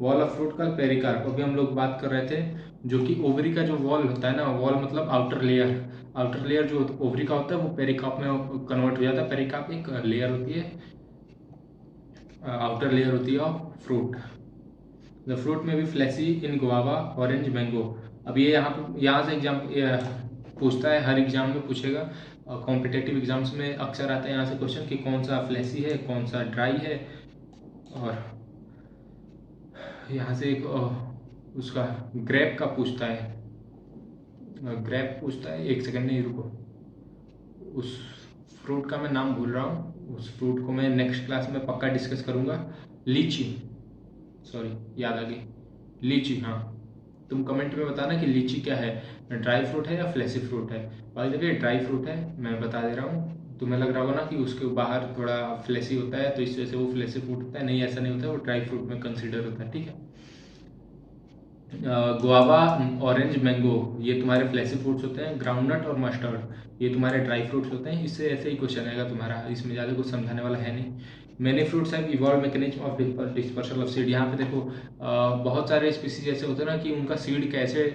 wall of fruit का पेरिकार्प। अभी हम लोग बात कर रहे थे जो कि ओवरी का जो वॉल होता है ना, वॉल मतलब आउटर लेयर, आउटर लेयर जो ओवरी का होता है वो पेरिकार्प में कन्वर्ट हो जाता है। पेरिकार्प एक लेयर होती है, आउटर लेयर होती है ऑफ फ्रूट। द फ्रूट में भी फ्लैसी इन गुआवा, ऑरेंज, मैंगो। अब ये यहाँ से एग्जाम पूछता है, हर एग्जाम में पूछेगा, कॉम्पिटेटिव एग्जाम्स में अक्सर आता है यहाँ से क्वेश्चन कि कौन सा फ्लैसी है, कौन सा ड्राई है। और यहाँ से एक उसका ग्रेप का पूछता है, ग्रेप पूछता है, एक सेकंड नहीं रुको, उस फ्रूट का मैं नाम भूल रहा हूँ, उस फ्रूट को मैं नेक्स्ट क्लास में पक्का डिस्कस करूँगा। लीची, सॉरी याद आ गई, लीची। हाँ, तुम कमेंट में बताना कि लीची क्या है, ड्राई फ्रूट है या फ्लैसी फ्रूट है। भाई देखिए ड्राई फ्रूट है, मैं बता दे रहा हूँ, तुम्हें लग रहा होगा ना कि उसके बाहर थोड़ा फ्लैसी होता है तो इस वजह से वो फ्लैसी फ्रूट होता है, नहीं ऐसा नहीं होता है, वो ड्राई फ्रूट में कंसिडर होता है, ठीक है। गुआवा, ऑरेंज, मैंगो ये तुम्हारे फ्लैसी फ्रूट्स होते हैं। ग्राउंडनट और मस्टर्ड ये तुम्हारे ड्राई फ्रूट्स होते हैं। इससे ऐसे ही क्वेश्चन आएगा तुम्हारा, इसमें ज़्यादा कुछ समझाने वाला है नहीं। Many fruits have evolve mechanism of dispersal of seed. यहाँ पे देखो बहुत सारे स्पीसीज ऐसे होते हैं ना कि उनका सीड कैसे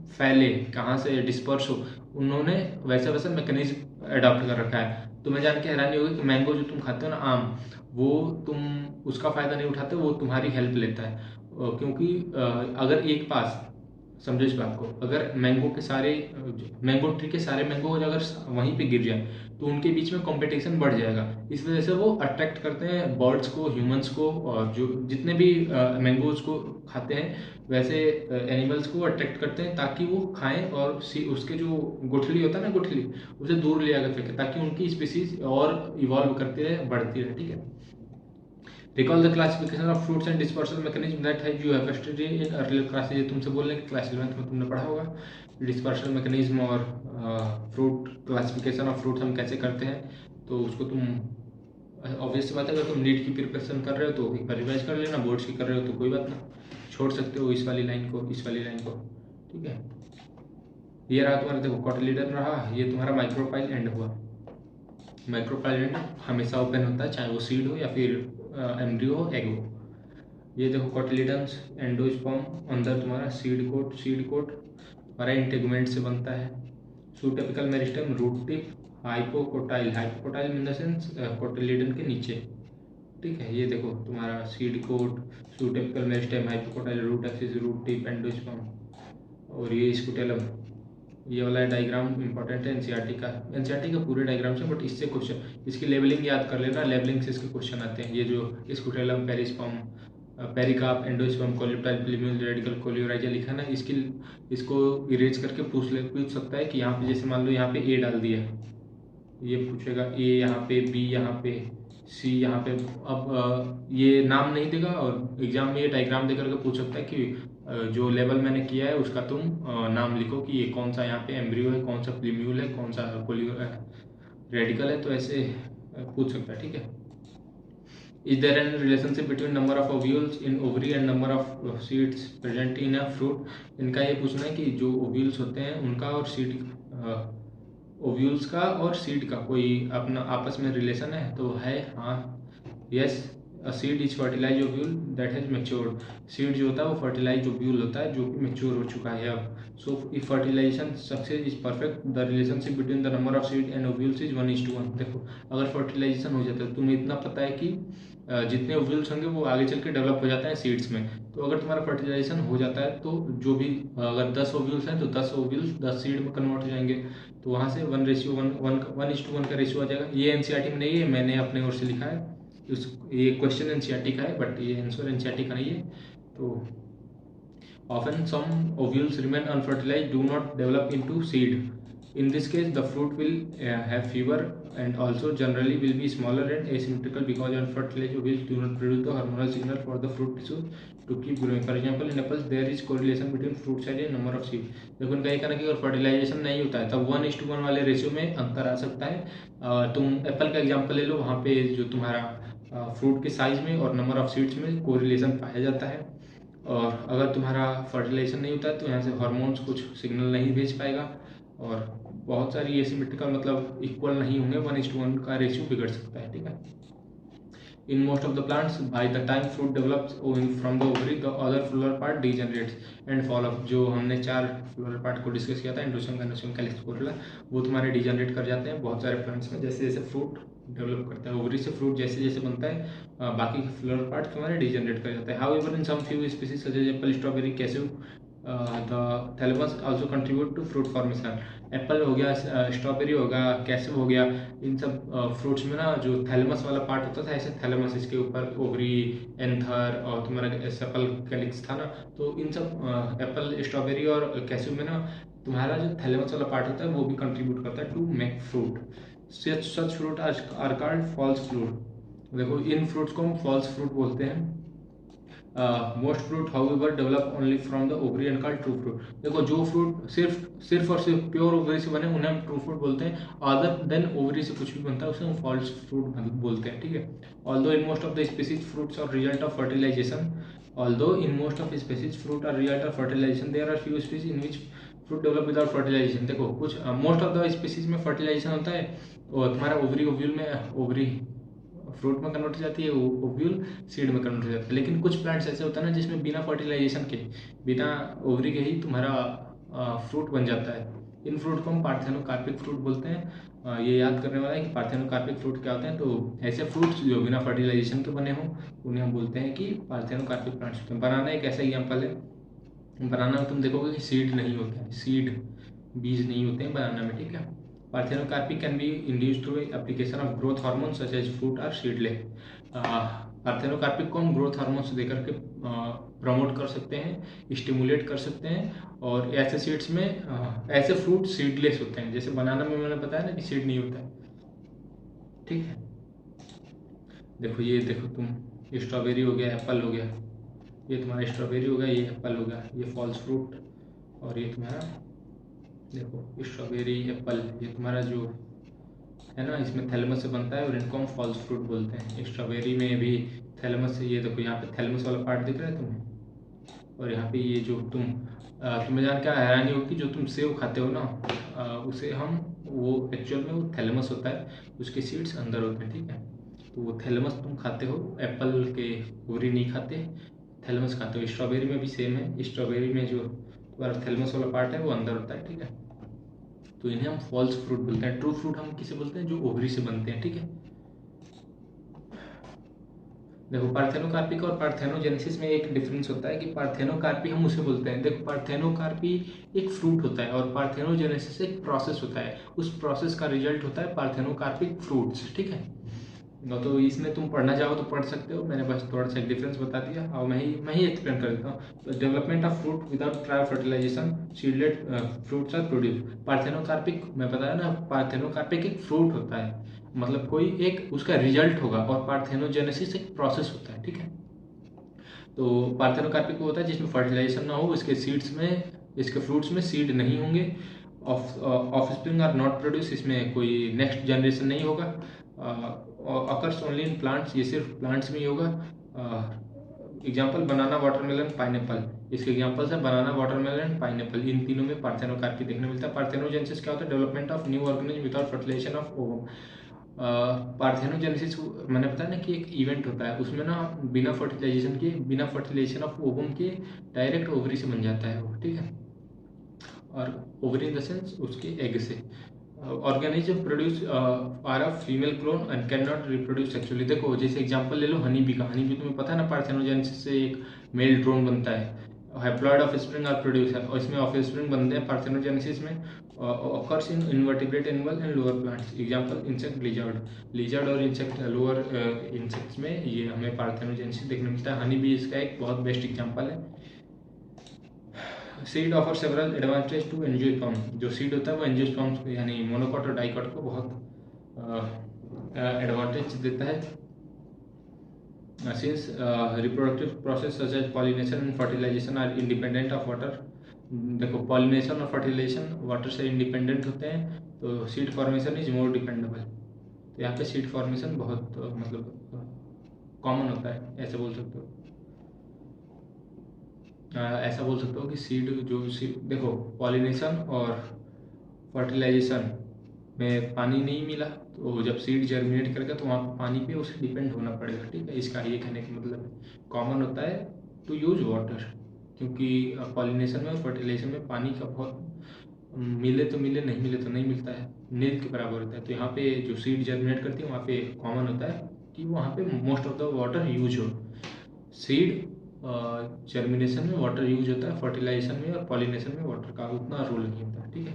फैले, कहाँ से डिस्पर्स हो, उन्होंने वैसा वैसा मैकेनिज्म अडॉप्ट कर रखा है। तुम्हें जान के हैरानी होगी कि मैंगो जो तुम खाते हो ना, आम, वो तुम उसका फ़ायदा नहीं उठाते, वो तुम्हारी हेल्प लेता है। क्योंकि अगर एक पास समझो इस बात को, अगर मैंगो ट्री के सारे मैंगो अगर वहीं पे गिर जाए तो उनके बीच में कंपटीशन बढ़ जाएगा। इस वजह से वो अट्रैक्ट करते हैं बर्ड्स को, ह्यूमंस को, और जो जितने भी मैंगोज को खाते हैं वैसे एनिमल्स को अट्रैक्ट करते हैं ताकि वो खाएं और उसके जो गुठली होता है ना, गुठली उसे दूर ले आकर फेंके ताकि उनकी स्पीसीज और इवॉल्व करती रहे, बढ़ती रहे। ठीक है। Recall the classification of fruits and dispersal mechanism that have you have studied in earlier classes। ये तुमसे बोल रहे हैं कि क्लास 11th में तुमने पढ़ा होगा डिस्पर्सल मैकेनिज्म और फ्रूट क्लासिफिकेशन ऑफ फ्रूट्स हम कैसे करते हैं। तो उसको तुम ऑब्वियस बात है, अगर तुम नीट की प्रिपरेशन कर रहे हो तो एक बार रिवाइज कर लेना, बोर्ड्स की कर रहे हो तो कोई बात ना, छोड़ सकते हो इस वाली लाइन को, इस वाली लाइन को। ठीक है। ये रहा तुम्हारा, देखो कॉटिलीडन रहा, ये तुम्हारा माइक्रोपाइल एंड हुआ। माइक्रोपाइल एंड हमेशा ओपन होता है, चाहे वो सीड हो या फिर एम्ब्रियो हो, एग हो। ये देखो कॉटिलीडन्स, एंडोस्पर्म, अंदर तुम्हारा सीड कोट तुम्हारा इंटेगुमेंट से बनता है। Shoot apical meristem, root tip, hypocotyl in the sense cotyledon के नीचे। ठीक है। ये देखो तुम्हारा seed coat, shoot apical meristem, hypocotyl, root axis, root tip, endosperm और ये स्कुटेलम। ये वाला डायग्राम इंपॉर्टेंट है एनसीईआरटी का पूरे डायग्राम से, बट इससे क्वेश्चन, इसकी लेवलिंग याद कर लेना, लेवलिंग से इसके क्वेश्चन आते हैं। ये जो scutellum, perisperm, pericarp, endosperm, coleoptile, plumule, radicle, coleorhiza लिखा ना, इसको इरेज करके पूछ सकता है कि यहाँ पे जैसे मान लो यहाँ पे ए डाल दिया, ये पूछेगा ए यहाँ पे, बी यहाँ पे, सी यहाँ पे। अब ये नाम नहीं देगा और एग्जाम में ये डायग्राम देकर के पूछ सकता है कि जो लेवल मैंने किया है उसका तुम नाम लिखो कि ये कौन सा यहाँ पे एम्ब्रियो है, कौन सा प्लूम्यूल है, कौन सा रेडिकल है। तो ऐसे पूछ सकता है। ठीक है। Is there any relationship between number of ovules in ovary and number of seeds present in a fruit? इनका ये पूछना है कि जो ओव्यूल्स होते हैं उनका और सीड, ओव्यूल्स का और सीड का कोई अपना आपस में रिलेशन है। तो है, हाँ, yes. A seed is fertilize ovule that has matured. Seed जो होता है वो फर्टिलाइज ओव्यूल होता है जो कि मैच्योर हो चुका है अब। So if fertilization success is perfect, the relationship between the number of seed and ovules is 1:1। देखो अगर फर्टिलाइजेशन हो जाता है, तुम्हें इतना पता है कि जितने ओव्यूल्स होंगे वो आगे चल के डेवलप हो जाता है सीड्स में। तो अगर तुम्हारा फर्टिलाइजेशन हो जाता है तो जो भी अगर 10 ओव्यूल्स हैं तो 10 ओव्यूल्स 10 सीड में कन्वर्ट हो जाएंगे। तो वहाँ से 1:1 का रेशियो आ जाएगा। ये एनसीईआरटी में नहीं है, मैंने अपने ओर से लिखा है। ये क्वेश्चन एनसीईआरटी का है बट ये आंसर एनसीईआरटी का नहीं है। तो often some ovules remain unfertilized, do not develop into seed. In this case, the fruit will have fewer and also generally will be smaller and asymmetrical because unfertilized ovules do not produce the hormonal signal for the fruit tissue to keep growing. For example, in apples there is correlation between fruit size and number of seed. देखो इनका ये कहना कि अगर फर्टिलाइजेशन नहीं होता है तब 1:1 वाले रेशियो में अंतर आ सकता है। तुम एप्पल का एग्जाम्पल ले लो, वहाँ पे जो तुम्हारा फ्रूट के साइज में और नंबर ऑफ सीड्स में कोरिलेशन पाया जाता है। और अगर तुम्हारा फर्टिलाइजेशन नहीं होता है तो यहाँ से हार्मोन्स कुछ सिग्नल नहीं भेज पाएगा और बहुत सारी एसिमेट्रिकल मतलब इक्वल नहीं होंगे, 1:1 का रेशियो बिगड़ सकता है। ठीक है। In most of the plants, by the time fruit develops from the ovary, the other flower part degenerates and fall off। जो हमने 4 फ्लोरल पार्ट को डिस्कस किया था, एंडोसोम, गाइनोसोम, कैलिक्स, कोरोला, वो तुम्हारे डिजेनरेट कर जाते हैं बहुत सारे प्लांट्स में जैसे जैसे फ्रूट डेवलप करता है। ओवरी से फ्रूट जैसे जैसे बनता है बाकी के फ्लोरल पार्ट तुम्हारे डिजेनरेट कर जाते हैं। However in some few species such as apple, strawberry, cashew, the thalamus also contribute to fruit formation. Apple हो गया, स्ट्रॉबेरी हो गया, कैस्यू हो गया, इन सब फ्रूट्स में ना जो थैलेमस वाला पार्ट होता था, ऐसे थैलेमस इसके ऊपर ओवरी, एंथर और तुम्हारा सेपल, कैलिक्स था ना। तो इन सब एप्पल, स्ट्रॉबेरी और कैस्यू में ना तुम्हारा जो थैलेमस वाला पार्ट होता है वो भी कंट्रीब्यूट करता है to make fruit. Such fruit are called false fruit. देखो इन फ्रूट्स को हम फॉल्स फ्रूट बोलते हैं। Most fruit however develop only from the ovary and called true fruit. देखो जो फ्रूट सिर्फ और सिर्फ प्योर ओवरी से बने उन्हें हम ट्रू फ्रूट बोलते हैं। अदर देन ओवरी से कुछ भी बनता है उसे हम फॉल्स फ्रूट बोलते हैं। ठीक है। Although in most of the species fruits are result of fertilization, although in most of species fruit are result of fertilization, there are few species in which fruit develop without fertilization. देखो कुछ मोस्ट ऑफ द स्पीसीज में फर्टिलाइजेशन होता है और तुम्हारा ओवरी में ओवरी फ्रूट में कन्वर्ट हो जाती है, ओव्यूल सीड में कन्वर्ट हो जाता है। लेकिन कुछ प्लांट्स ऐसे होता है ना जिसमें बिना फर्टिलाइजेशन के, बिना ओवरी के ही तुम्हारा फ्रूट बन जाता है। इन फ्रूट को हम पार्थेनोकार्पिक फ्रूट बोलते हैं। ये याद करने वाला है कि पार्थेनोकार्पिक फ्रूट क्या होते हैं। तो ऐसे फ्रूट्स जो बिना फर्टिलाइजेशन के बने हों उन्हें हम बोलते हैं कि पार्थेनोकार्पिक प्लांट्स होते हैं। बनाना एक ऐसा एग्जाम्पल है बनाना में तुम देखोगे कि सीड नहीं होता है, सीड बीज नहीं होते हैं बनाना में, ठीक है। Parthenocarpy can be induced through application of growth hormone such as fruit और सीडलेस। पार्थेनोकार्पी को हम ग्रोथ हार्मोन्स देकर के प्रमोट कर सकते हैं, स्टिमुलेट कर सकते हैं। और ऐसे सीड्स में ऐसे फ्रूट सीडलेस होते हैं, जैसे बनाना में मैंने बताया ना कि सीड नहीं होता है, ठीक है। देखो ये देखो तुम, स्ट्रॉबेरी हो गया, एप्पल हो गया, ये तुम्हारा स्ट्रॉबेरी हो गया, ये एप्पल हो गया, ये फॉल्स फ्रूट। और ये तुम्हारा देखो स्ट्रॉबेरी एप्पल, ये तुम्हारा जो है ना, इसमें थैलेमस से बनता है और इनको हम फॉल्स फ्रूट बोलते हैं। स्ट्रॉबेरी में भी थैलेमस से, ये देखो यहाँ पे थैलेमस वाला पार्ट दिख रहा है तुम्हें। और यहाँ पे ये जो तुम्हें जान क्या हैरानी होगी, जो तुम सेव खाते हो ना, उसे हम वो एक्चुअल में वो थैलेमस होता है, उसके सीड्स अंदर होते हैं, ठीक है। तो वो थैलेमस तुम खाते हो, एप्पल के ओवरी नहीं खाते, थैलेमस खाते हो। स्ट्रॉबेरी में भी सेम है, स्ट्रॉबेरी में जो तुम्हारा थैलेमस वाला पार्ट है वो अंदर होता है, ठीक है। तो इन्हें हम फॉल्स फ्रूट बोलते हैं। ट्रू फ्रूट हम किसे बोलते हैं, जो ओवरी से बनते हैं, ठीक है। देखो पार्थेनोकार्पी और पार्थेनोजेनेसिस में एक डिफरेंस होता है कि पार्थेनोकार्पी हम उसे बोलते हैं, देखो पार्थेनोकार्पी एक फ्रूट होता है और पार्थेनोजेनेसिस एक प्रोसेस होता है, उस प्रोसेस का रिजल्ट होता है पार्थेनोकार्पिक फ्रूट्स, ठीक है। तो इसमें तुम पढ़ना चाहो तो पढ़ सकते हो, मैंने बस थोड़ा सा एक डिफरेंस बता दिया और मैं ही एक्सप्लेन कर देता हूँ। तो development of fruit without prior fertilization, seedless fruits are produce. Parthenocarpic मैं बताया ना, पार्थेनोकार्पिक एक फ्रूट होता है, मतलब कोई एक उसका रिजल्ट होगा, और पार्थेनोजेनेसिस एक प्रोसेस होता है, ठीक है। तो पार्थेनोकार्पिक होता है जिसमें फर्टिलाइजेशन ना हो, इसके सीड्स में, इसके फ्रूट्स में सीड नहीं होंगे, offspring are not produce, इसमें कोई नेक्स्ट जनरेशन नहीं होगा। अकर्स ओनली इन प्लांट्स, ये सिर्फ प्लांट्स में ही होगा। एग्जाम्पल बनाना, वाटरमेलन, पाइनएप्पल, इसके एग्जाम्पल्स है बनाना, वाटरमेलन, पाइनएप्पल। इन तीनों में पार्थेनोकार्पी देखने मिलता है। पार्थेनोजेनेसिस क्या होता है, development of new organism without fertilization of ovum. Parthenogenesis मैंने बताया ना कि एक इवेंट होता है, उसमें ना बिना फर्टिलाइजेशन ऑफ ओवम के डायरेक्ट ओवरी से बन जाता है वो, ठीक है। और ओवरी इन द सेंस उसके एग से। Organism produce are a female clone and can not reproduce sexually. देखो जैसे एग्जांपल ले लो हनी बी का, हनी बी तुम्हें पता है ना, पार्थेनोजेनेसिस से एक मेल ड्रोन बनता है, haploid offspring are produce है, और इसमें ऑफ स्प्रिंग बनते हैं पार्थेनोजेनेसिस में। Occurs in invertebrate animal and lower plants, example insect, lizard और इंसेक्ट, लोअर इंसेक्ट्स में ये हमें पार्थेनोजेनेसिस देखने मिलता है। हनी बी इसका एक बहुत बेस्ट एग्जांपल है। Seed offer several advantage to angiosperm, जो सीड होता है वो एंजियोस्पर्म यानी मोनोकॉट और डाइकॉट को बहुत एडवांटेज देता है। Since reproductive process such as pollination and fertilization are independent of water. देखो पॉलिनेशन और फर्टिलाइजेशन वाटर से इंडिपेंडेंट होते हैं, तो seed formation is more dependable. तो यहाँ पे सीड फॉर्मेशन बहुत मतलब कॉमन होता है, ऐसे बोल सकते हो। ऐसा बोल सकते हो कि देखो पॉलिनेशन और फर्टिलाइजेशन में पानी नहीं मिला, तो जब सीड जर्मिनेट करेगा तो वहाँ पर पानी पे उसे डिपेंड होना पड़ेगा, ठीक है। इसका ये कहने का मतलब कॉमन होता है टू यूज वाटर, क्योंकि पॉलिनेशन में और फर्टिलाइजेशन में पानी का बहुत मिले तो मिले, नहीं मिले तो नहीं मिलता है, नील के बराबर होता है। तो यहाँ पे जो सीड जर्मिनेट करती है वहाँ पे कॉमन होता है कि वहाँ पे most of the water use हो। सीड जर्मिनेशन में वाटर यूज होता है, फर्टिलाइजेशन में और पॉलिनेशन में वाटर का उतना रोल नहीं होता, ठीक है।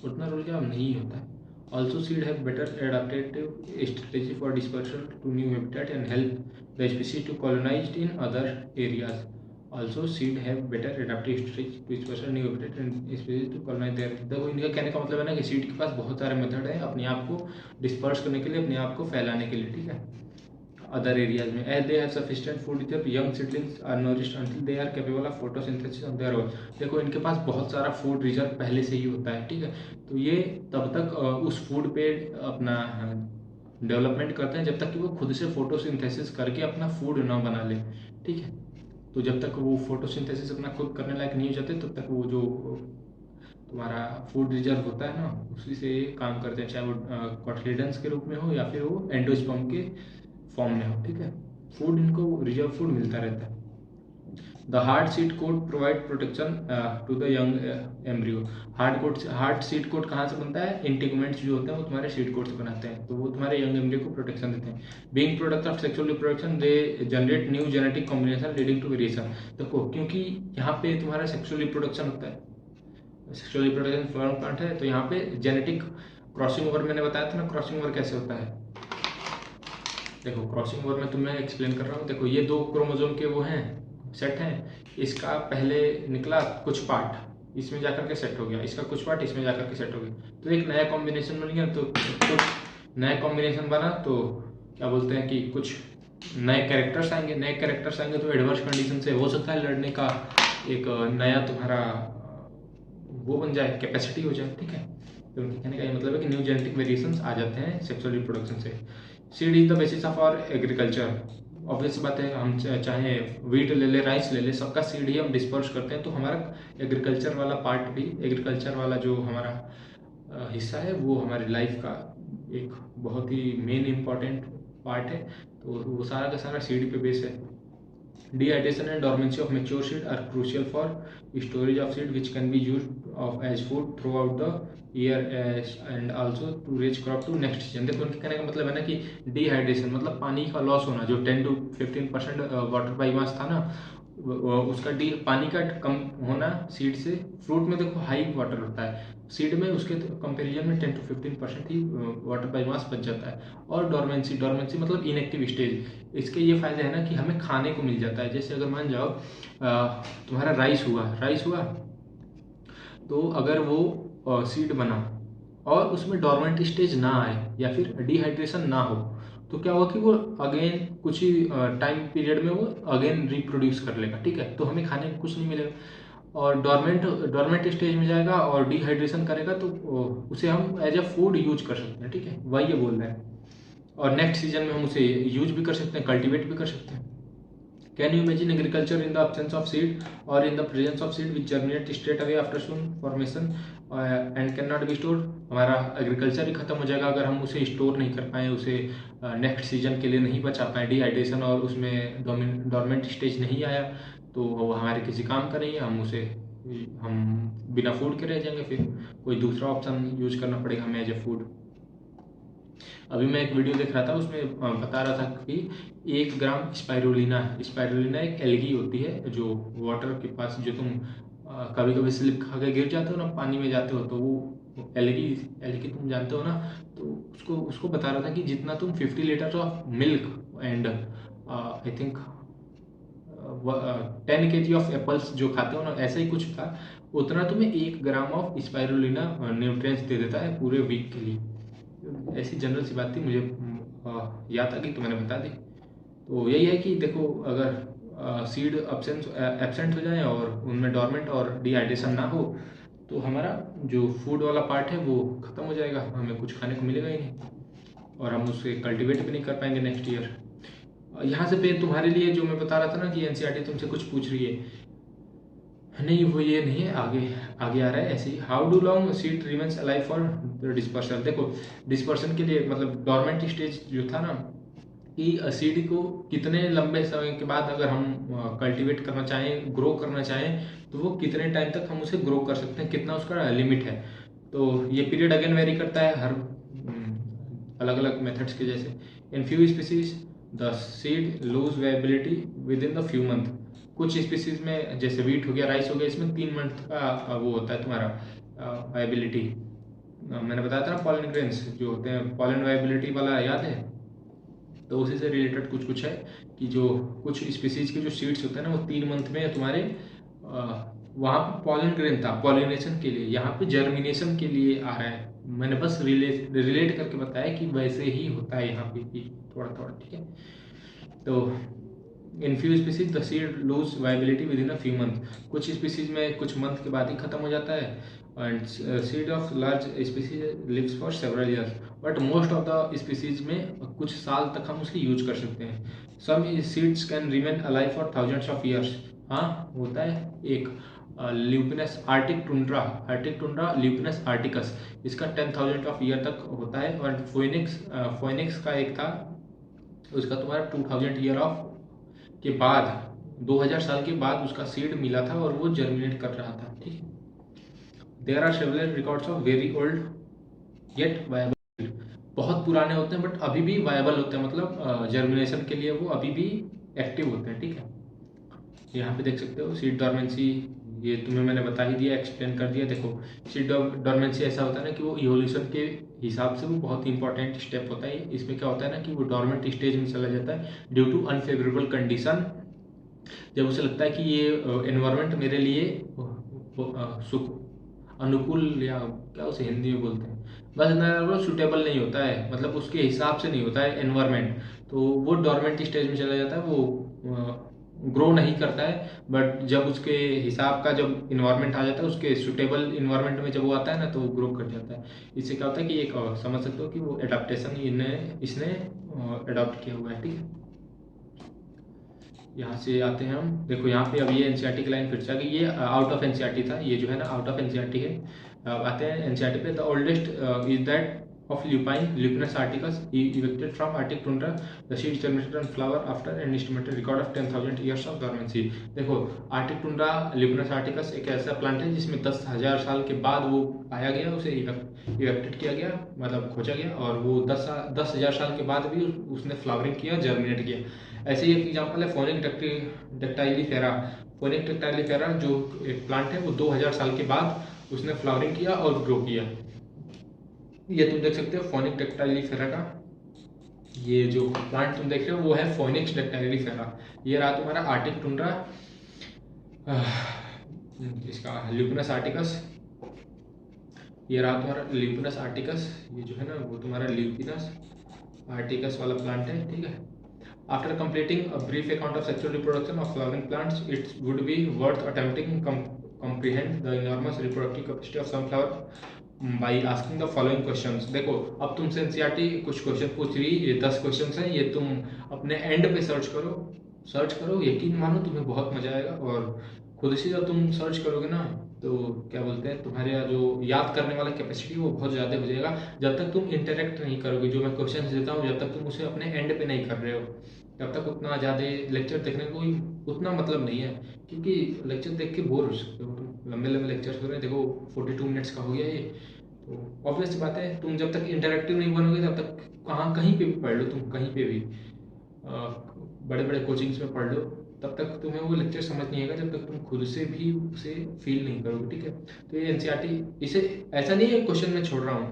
उतना रोल क्या नहीं होता है। Also seed have better adaptative strategy for dispersal to new habitat and help the species to colonized in other areas. Also seed have better adaptive strategy to dispersal new habitat and species to colonize there. देखो इनका कहने का मतलब है ना कि सीड के पास बहुत सारे मेथड है अपने आप को डिस्पर्स करने के लिए, अपने आप को फैलाने के लिए, ठीक है, अदर एरियाज में। As they have sufficient food, जब young seedlings are nourished until they are capable of photosynthesis on their own. देखो इनके पास बहुत सारा फूड रिजर्व पहले से ही होता है, ठीक है। तो ये तब तक उस फूड पे अपना डेवलपमेंट करते हैं जब तक कि वो खुद से फोटोसिंथेसिस करके अपना फूड ना बना ले, ठीक है। तो जब तक वो फोटोसिंथेसिस अपना खुद करने लायक नहीं हो जाते तब तक वो जो तुम्हारा फूड रिजर्व होता है ना, उसी से काम करते हैं, चाहे वो कॉटिलिडन्स के रूप में हो या फिर वो एंडोस्पर्म के फॉर्म में हो, ठीक है। फूड इनको रिजर्व फूड मिलता रहता है। The hard seed coat provide protection to the young embryo. Hard seed coat कहाँ से बनता है? इंटीगुमेंट्स जो होते हैं वो तुम्हारे सीड कोट से बनाते हैं, तो वो तुम्हारे यंग एम्ब्रियो को प्रोटेक्शन देते हैं। Being product of sexual reproduction they generate new genetic combination leading to variation. देखो क्योंकि यहाँ पे तुम्हारा सेक्सुअल रिप्रोडक्शन होता है, सेक्सुअल रिप्रोडक्शन फ्लोरल प्लांट है, तो यहाँ पे जेनेटिक क्रॉसिंग ओवर मैंने बताया था ना, क्रॉसिंग ओवर कैसे होता है। देखो क्रॉसिंग ओवर में तुम्हें एक्सप्लेन कर रहा हूँ। देखो ये 2 क्रोमोसोम के वो हैं, सेट हैं। इसका पहले निकला कुछ पार्ट, इसमें जाकर के सेट हो गया, इसका कुछ पार्ट इसमें जाकर के सेट हो गया, तो एक नया कॉम्बिनेशन बन गया। तो कुछ नया कॉम्बिनेशन बना तो क्या बोलते हैं कि कुछ नए कैरेक्टर्स आएंगे। नए कैरेक्टर्स आएंगे तो एडवर्स कंडीशन से हो सकता है लड़ने का एक नया तुम्हारा वो बन जाए, कैपेसिटी हो जाए, ठीक है। तो उनके कहने का ये मतलब है कि न्यू जेनेटिक वेरिएशंस आ जाते हैं सेक्सुअल रिप्रोडक्शन से। Seed is the basis of our agriculture. Obvious बात है, हम चाहे वीट ले ले, राइस ले ले, सबका सीड ही हम डिस्पर्स करते हैं। तो हमारा एग्रीकल्चर वाला पार्ट भी, एग्रीकल्चर वाला जो हमारा हिस्सा है वो हमारी लाइफ का एक बहुत ही मेन इम्पॉर्टेंट पार्ट है। तो वो सारा का सारा सीड पे बेस है। Dehydration and dormancy of mature seed are crucial for storage of seed, which can be used as food throughout the year and also to raise crop to next season। देखो उनके कहने का मतलब है ना कि डिहाइड्रेशन मतलब पानी का लॉस होना, जो 10 to 15% वाटर बाई मास था ना, उसका पानी का कम होना सीड से। फ्रूट में देखो हाई वाटर होता है, सीड में उसके कंपैरिजन में 10 to 15% he water by mass बच जाता है। और डोरमेंसी मतलब इनएक्टिव स्टेज, इसके ये फायदे हैं ना कि हमें खाने को मिल जाता है। जैसे अगर मान जाओ तुम्हारा राइस हुआ तो अगर वो सीड बना और उसमें डोरमेंट स्टेज ना आए या फिर डिहाइड्रेशन ना हो, तो क्या होगा कि वो अगेन कुछ ही टाइम पीरियड में वो अगेन रिप्रोड्यूस कर लेगा, ठीक है। तो हमें खाने को कुछ नहीं मिलेगा। और डोरमेंट स्टेज में जाएगा और डिहाइड्रेशन करेगा तो उसे हम एज ए फूड यूज कर सकते हैं, ठीक है, वही ये बोल रहे हैं। और नेक्स्ट सीजन में हम उसे यूज भी कर सकते हैं, कल्टीवेट भी कर सकते हैं। Can you imagine agriculture in the absence of seed or in the presence of seed which germinate straight away after soon formation and cannot be stored। हमारा एग्रीकल्चर ही खत्म हो जाएगा अगर हम उसे स्टोर नहीं कर पाए, उसे नेक्स्ट सीजन के लिए नहीं बचा पाए, डिहाइड्रेशन और उसमें डोरमेंट स्टेज नहीं आया, तो वो हमारे किसी काम का नहीं है। हम बिना फूड के रह जाएंगे, फिर कोई दूसरा ऑप्शन यूज करना पड़ेगा हमें एज ए फूड। अभी मैं एक वीडियो देख रहा था, उसमें बता रहा था कि 1 ग्राम स्पाइरुलिना एक एल्गी होती है जो वाटर के पास, जो तुम कभी कभी स्लिप खा के गिर जाते हो ना, पानी में जाते हो, तो वो एल्गी तुम जानते हो ना। तो उसको बता रहा था कि जितना तुम 50 litres of milk and I think 10 kg of apples जो खाते हो ना, ऐसा ही कुछ था, उतना तुम्हें 1 ग्राम ऑफ स्पाइरुलिना न्यूट्रिएंट्स दे देता है पूरे वीक के लिए। ऐसी जनरल सी बात थी, मुझे याद आ गई तो मैंने बता दी। तो यही है कि देखो अगर सीड एब्सेंट हो जाए और उनमें डोरमेंट और डिहाइड्रेशन ना हो, तो हमारा जो फूड वाला पार्ट है वो ख़त्म हो जाएगा, हमें कुछ खाने को मिलेगा ही नहीं और हम उसे कल्टीवेट भी नहीं कर पाएंगे नेक्स्ट ईयर। यहाँ से फिर तुम्हारे लिए जो मैं बता रहा था ना कि एनसीईआरटी तुमसे कुछ पूछ रही है, नहीं वो ये नहीं है, आगे आ रहा है ऐसे ही। How do long seed remains alive for dispersion. देखो डिस्पर्सन के लिए मतलब डोरमेंट स्टेज जो था ना, कि सीड को कितने लंबे समय के बाद अगर हम कल्टीवेट करना चाहें, ग्रो करना चाहें, तो वो कितने टाइम तक हम उसे ग्रो कर सकते हैं, कितना उसका लिमिट है। तो ये पीरियड अगेन वेरी करता है हर अलग अलग मेथड्स के जैसे। In few species the seed lose viability within the few month. कुछ स्पीसीज में जैसे वीट हो गया, राइस हो गया, इसमें 3 मंथ का वो होता है तुम्हारा वायबिलिटी। मैंने बताया था ना पॉलन ग्रेन्स जो होते हैं, पॉलन वायबिलिटी वाला याद है, तो उसी से रिलेटेड कुछ है कि जो कुछ स्पीसीज के जो सीड्स होते हैं ना, वो 3 मंथ में तुम्हारे वहाँ पे पॉलन ग्रेन था पॉलिनेशन के लिए, यहाँ पे जर्मिनेशन के लिए आ रहा है। मैंने बस रिलेट करके बताया कि वैसे ही होता है यहाँ पे भी थोड़ा थोड़ा, ठीक है। तो in few species the seed lose viability within a few month. कुछ स्पीसीज में कुछ मंथ के बाद ही खत्म हो जाता है। And seed of large species lives for several years, but most of the species में कुछ साल तक हम उसकी यूज कर सकते हैं। Some seeds can remain alive for thousands of years. हाँ होता है। एक lupinus arctic tundra lupinus arcticus, इसका 10,000 ऑफ ईयर तक होता है। और फोइनिक्स का एक था, उसका तुम्हारा 2000 ईयर ऑफ के बाद 2000 साल के बाद उसका सीड मिला था और वो जर्मिनेट कर रहा था, ठीक है। There are several records of very old yet viable, बहुत पुराने होते हैं बट अभी भी वायबल होते हैं, मतलब जर्मिनेशन के लिए वो अभी भी एक्टिव होते हैं, ठीक है। यहाँ पे देख सकते हो सीड डॉर्मेंसी, ये तुम्हें मैंने बता ही दिया, एक्सप्लेन कर दिया। देखो सीड डॉर्मेंसी ऐसा होता है ना कि वो इवोल्यूशन के हिसाब से वो बहुत ही इंपॉर्टेंट स्टेप होता है। इसमें क्या होता है ना कि वो डॉर्मेंट स्टेज में चला जाता है ड्यू टू अनफेवरेबल कंडीशन, जब उसे लगता है कि ये एनवायरनमेंट मेरे लिए सुख अनुकूल, या क्या उसे हिंदी में बोलते हैं, बस इतना सुटेबल नहीं होता है, मतलब उसके हिसाब से नहीं होता है एनवायरनमेंट, तो वो डॉर्मेंट स्टेज में चला जाता है, वो ग्रो नहीं करता है। बट जब उसके हिसाब का जब इन्वायरमेंट आ जाता है, उसके सुटेबल इन्वायरमेंट में जब वो आता है ना, तो वो ग्रो कर जाता है। इससे क्या होता है कि एक समझ सकते हो कि वो एडाप्टेशन इसने अडॉप्ट किया हुआ है, ठीक है। यहाँ से आते हैं हम, देखो यहाँ पे अब ये एनसीईआरटी की लाइन फिर से आ गई, ये आउट ऑफ एनसीईआरटी था, ये जो है ना आउट ऑफ एनसीईआरटी है। अब आते हैं एनसीईआरटी पे। The oldest is that of Lupinus articus evicted from Arctic tundra. The seeds germinated and flower after an estimated record of 10,000 years of dormancy. देखो आर्टिक टुंड्रा ल्यूपिनस आर्टिकस एक ऐसा प्लांट है जिसमें 10,000 साल के बाद वो पाया गया, उसे इवेक्टेड किया गया, मतलब खोजा गया, और वो 10,000 साल के बाद भी उसने फ्लावरिंग किया, जर्मिनेट किया। ऐसे ही एक एग्जाम्पल है फोनिक डेक्टाइलीफेरा। फोनिक डेक्टाइलीफेरा जो एक प्लांट है वो 2000 साल के बाद उसने फ्लावरिंग किया और ग्रो किया। ये तुम देख सकते हो फोनिक डेक्टाइलीफेरा का, ये जो प्लांट तुम देख रहे हो वो है फोनिक्स डेक्टाइलीफेरा। ये रहा तुम्हारा आर्टिक टुंड्रा, इसका ल्यूपिनस आर्टिकस, ये रहा तुम्हारा ल्यूपिनस आर्टिकस, ये जो है ना वो तुम्हारा ल्यूपिनस आर्टिकस वाला प्लांट है, ठीक है। After completing a brief account of sexual reproduction of flowering plants, it would be worth attempting comprehend the enormous reproductive capacity of some flower by asking the following questions. देखो अब तुमसे एनसीईआरटी कुछ क्वेश्चन पूछ रही है, ये 10 क्वेश्चन हैं, ये तुम अपने एंड पे सर्च करो, यकीन मानो तुम्हें बहुत मजा आएगा। और खुद से जब तुम सर्च करोगे ना, तो क्या बोलते हैं, तुम्हारे जो याद करने वाला कैपेसिटी वो बहुत ज़्यादा हो जाएगा, जब तक तुम इंटरेक्ट नहीं करोगे। जो मैं क्वेश्चन देता हूँ जब तक तुम उसे अपने एंड पे नहीं कर रहे हो, तब तक उतना ज़्यादा लेक्चर देखने को उतना मतलब नहीं है, क्योंकि लेक्चर देख के बोर हो सकते हो तुम, लंबे लंबे लेक्चर हो रहे हैं। देखो 42 मिनट्स का हो गया ये, तो ऑब्वियस बात है तुम जब तक इंटरेक्टिव नहीं बनोगे तब तक कहीं पे भी पढ़ लो, तुम कहीं पे भी बड़े बड़े कोचिंग्स में पढ़ लो, तब तक तुम्हें वो लेक्चर समझ नहीं आएगा जब तक तुम खुद से भी उसे फील नहीं करोगे, ठीक है। तो ये एनसीईआरटी, इसे ऐसा नहीं है क्वेश्चन में छोड़ रहा हूँ,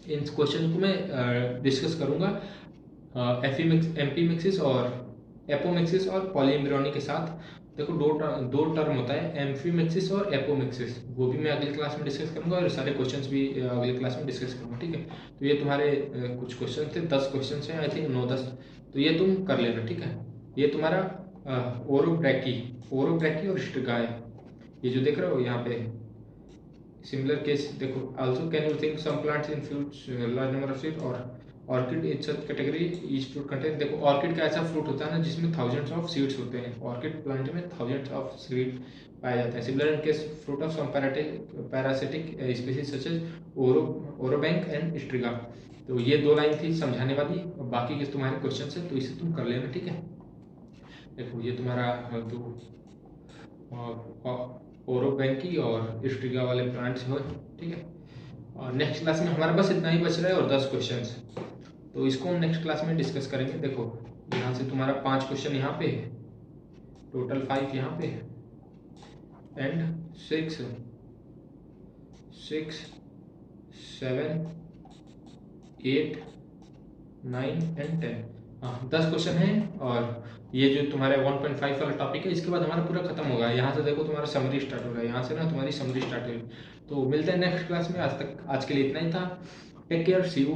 इन क्वेश्चन को मैं डिस्कस करूँगा एमपी मिक्सिस और एपोमिक्सिस और पॉलीएम्ब्रियोनी के साथ। देखो दो टर्म होता है, एम्फीमिक्सिस और एपोमिक्सिस, वो भी मैं अगली क्लास में डिस्कस करूंगा, और सारे क्वेश्चंस भी अगली क्लास में डिस्कस करूंगा, ठीक है। तो ये तुम्हारे कुछ क्वेश्चन थे, 10 क्वेश्चन हैं, आई थिंक 9-10, तो ये तुम कर लेना, ठीक है। ये तुम्हारा ओरोब्रैकी और स्ट्रिगाए, ये जो देख रहे हो यहाँ पे सिमिलर केस। देखो also can you think some plants in fruits large number of seeds, और orchid in such category each fruit contain. देखो ऑर्किड का ऐसा फ्रूट होता है ना जिसमें थाउजेंड्स ऑफ सीड्स होते हैं, ऑर्किड प्लांट में थाउजेंड्स ऑफ सीड पाए जाते हैं। Similar in case fruit of some parasitic species such as Orobanche and Striga. तो ये 2 लाइन थी समझाने वाली, और बाकी के तुम्हारे क्वेश्चन है तो इसे तुम कर लेना, ठीक है। देखो ये तुम्हारा ओरोबैंकी और स्ट्रिगा वाले प्लांट्स हो, ठीक है। और नेक्स्ट क्लास में हमारे पास इतना ही बच रहा है और 10 क्वेश्चंस, तो इसको हम नेक्स्ट क्लास में डिस्कस करेंगे। देखो यहाँ से तुम्हारा 5 क्वेश्चन यहाँ पे, टोटल 5 यहाँ पे, एंड 6, 7, 8, 9 एंड 10, हाँ 10 क्वेश्चन हैं। और ये जो तुम्हारे 1.5 वाला टॉपिक है, इसके बाद हमारा पूरा खत्म होगा। यहाँ से देखो तुम्हारा समरी स्टार्ट हो रहा है, यहाँ से ना तुम्हारी समरी स्टार्ट हुई। तो मिलते हैं नेक्स्ट क्लास में, आज के लिए इतना ही था। Take care, see you.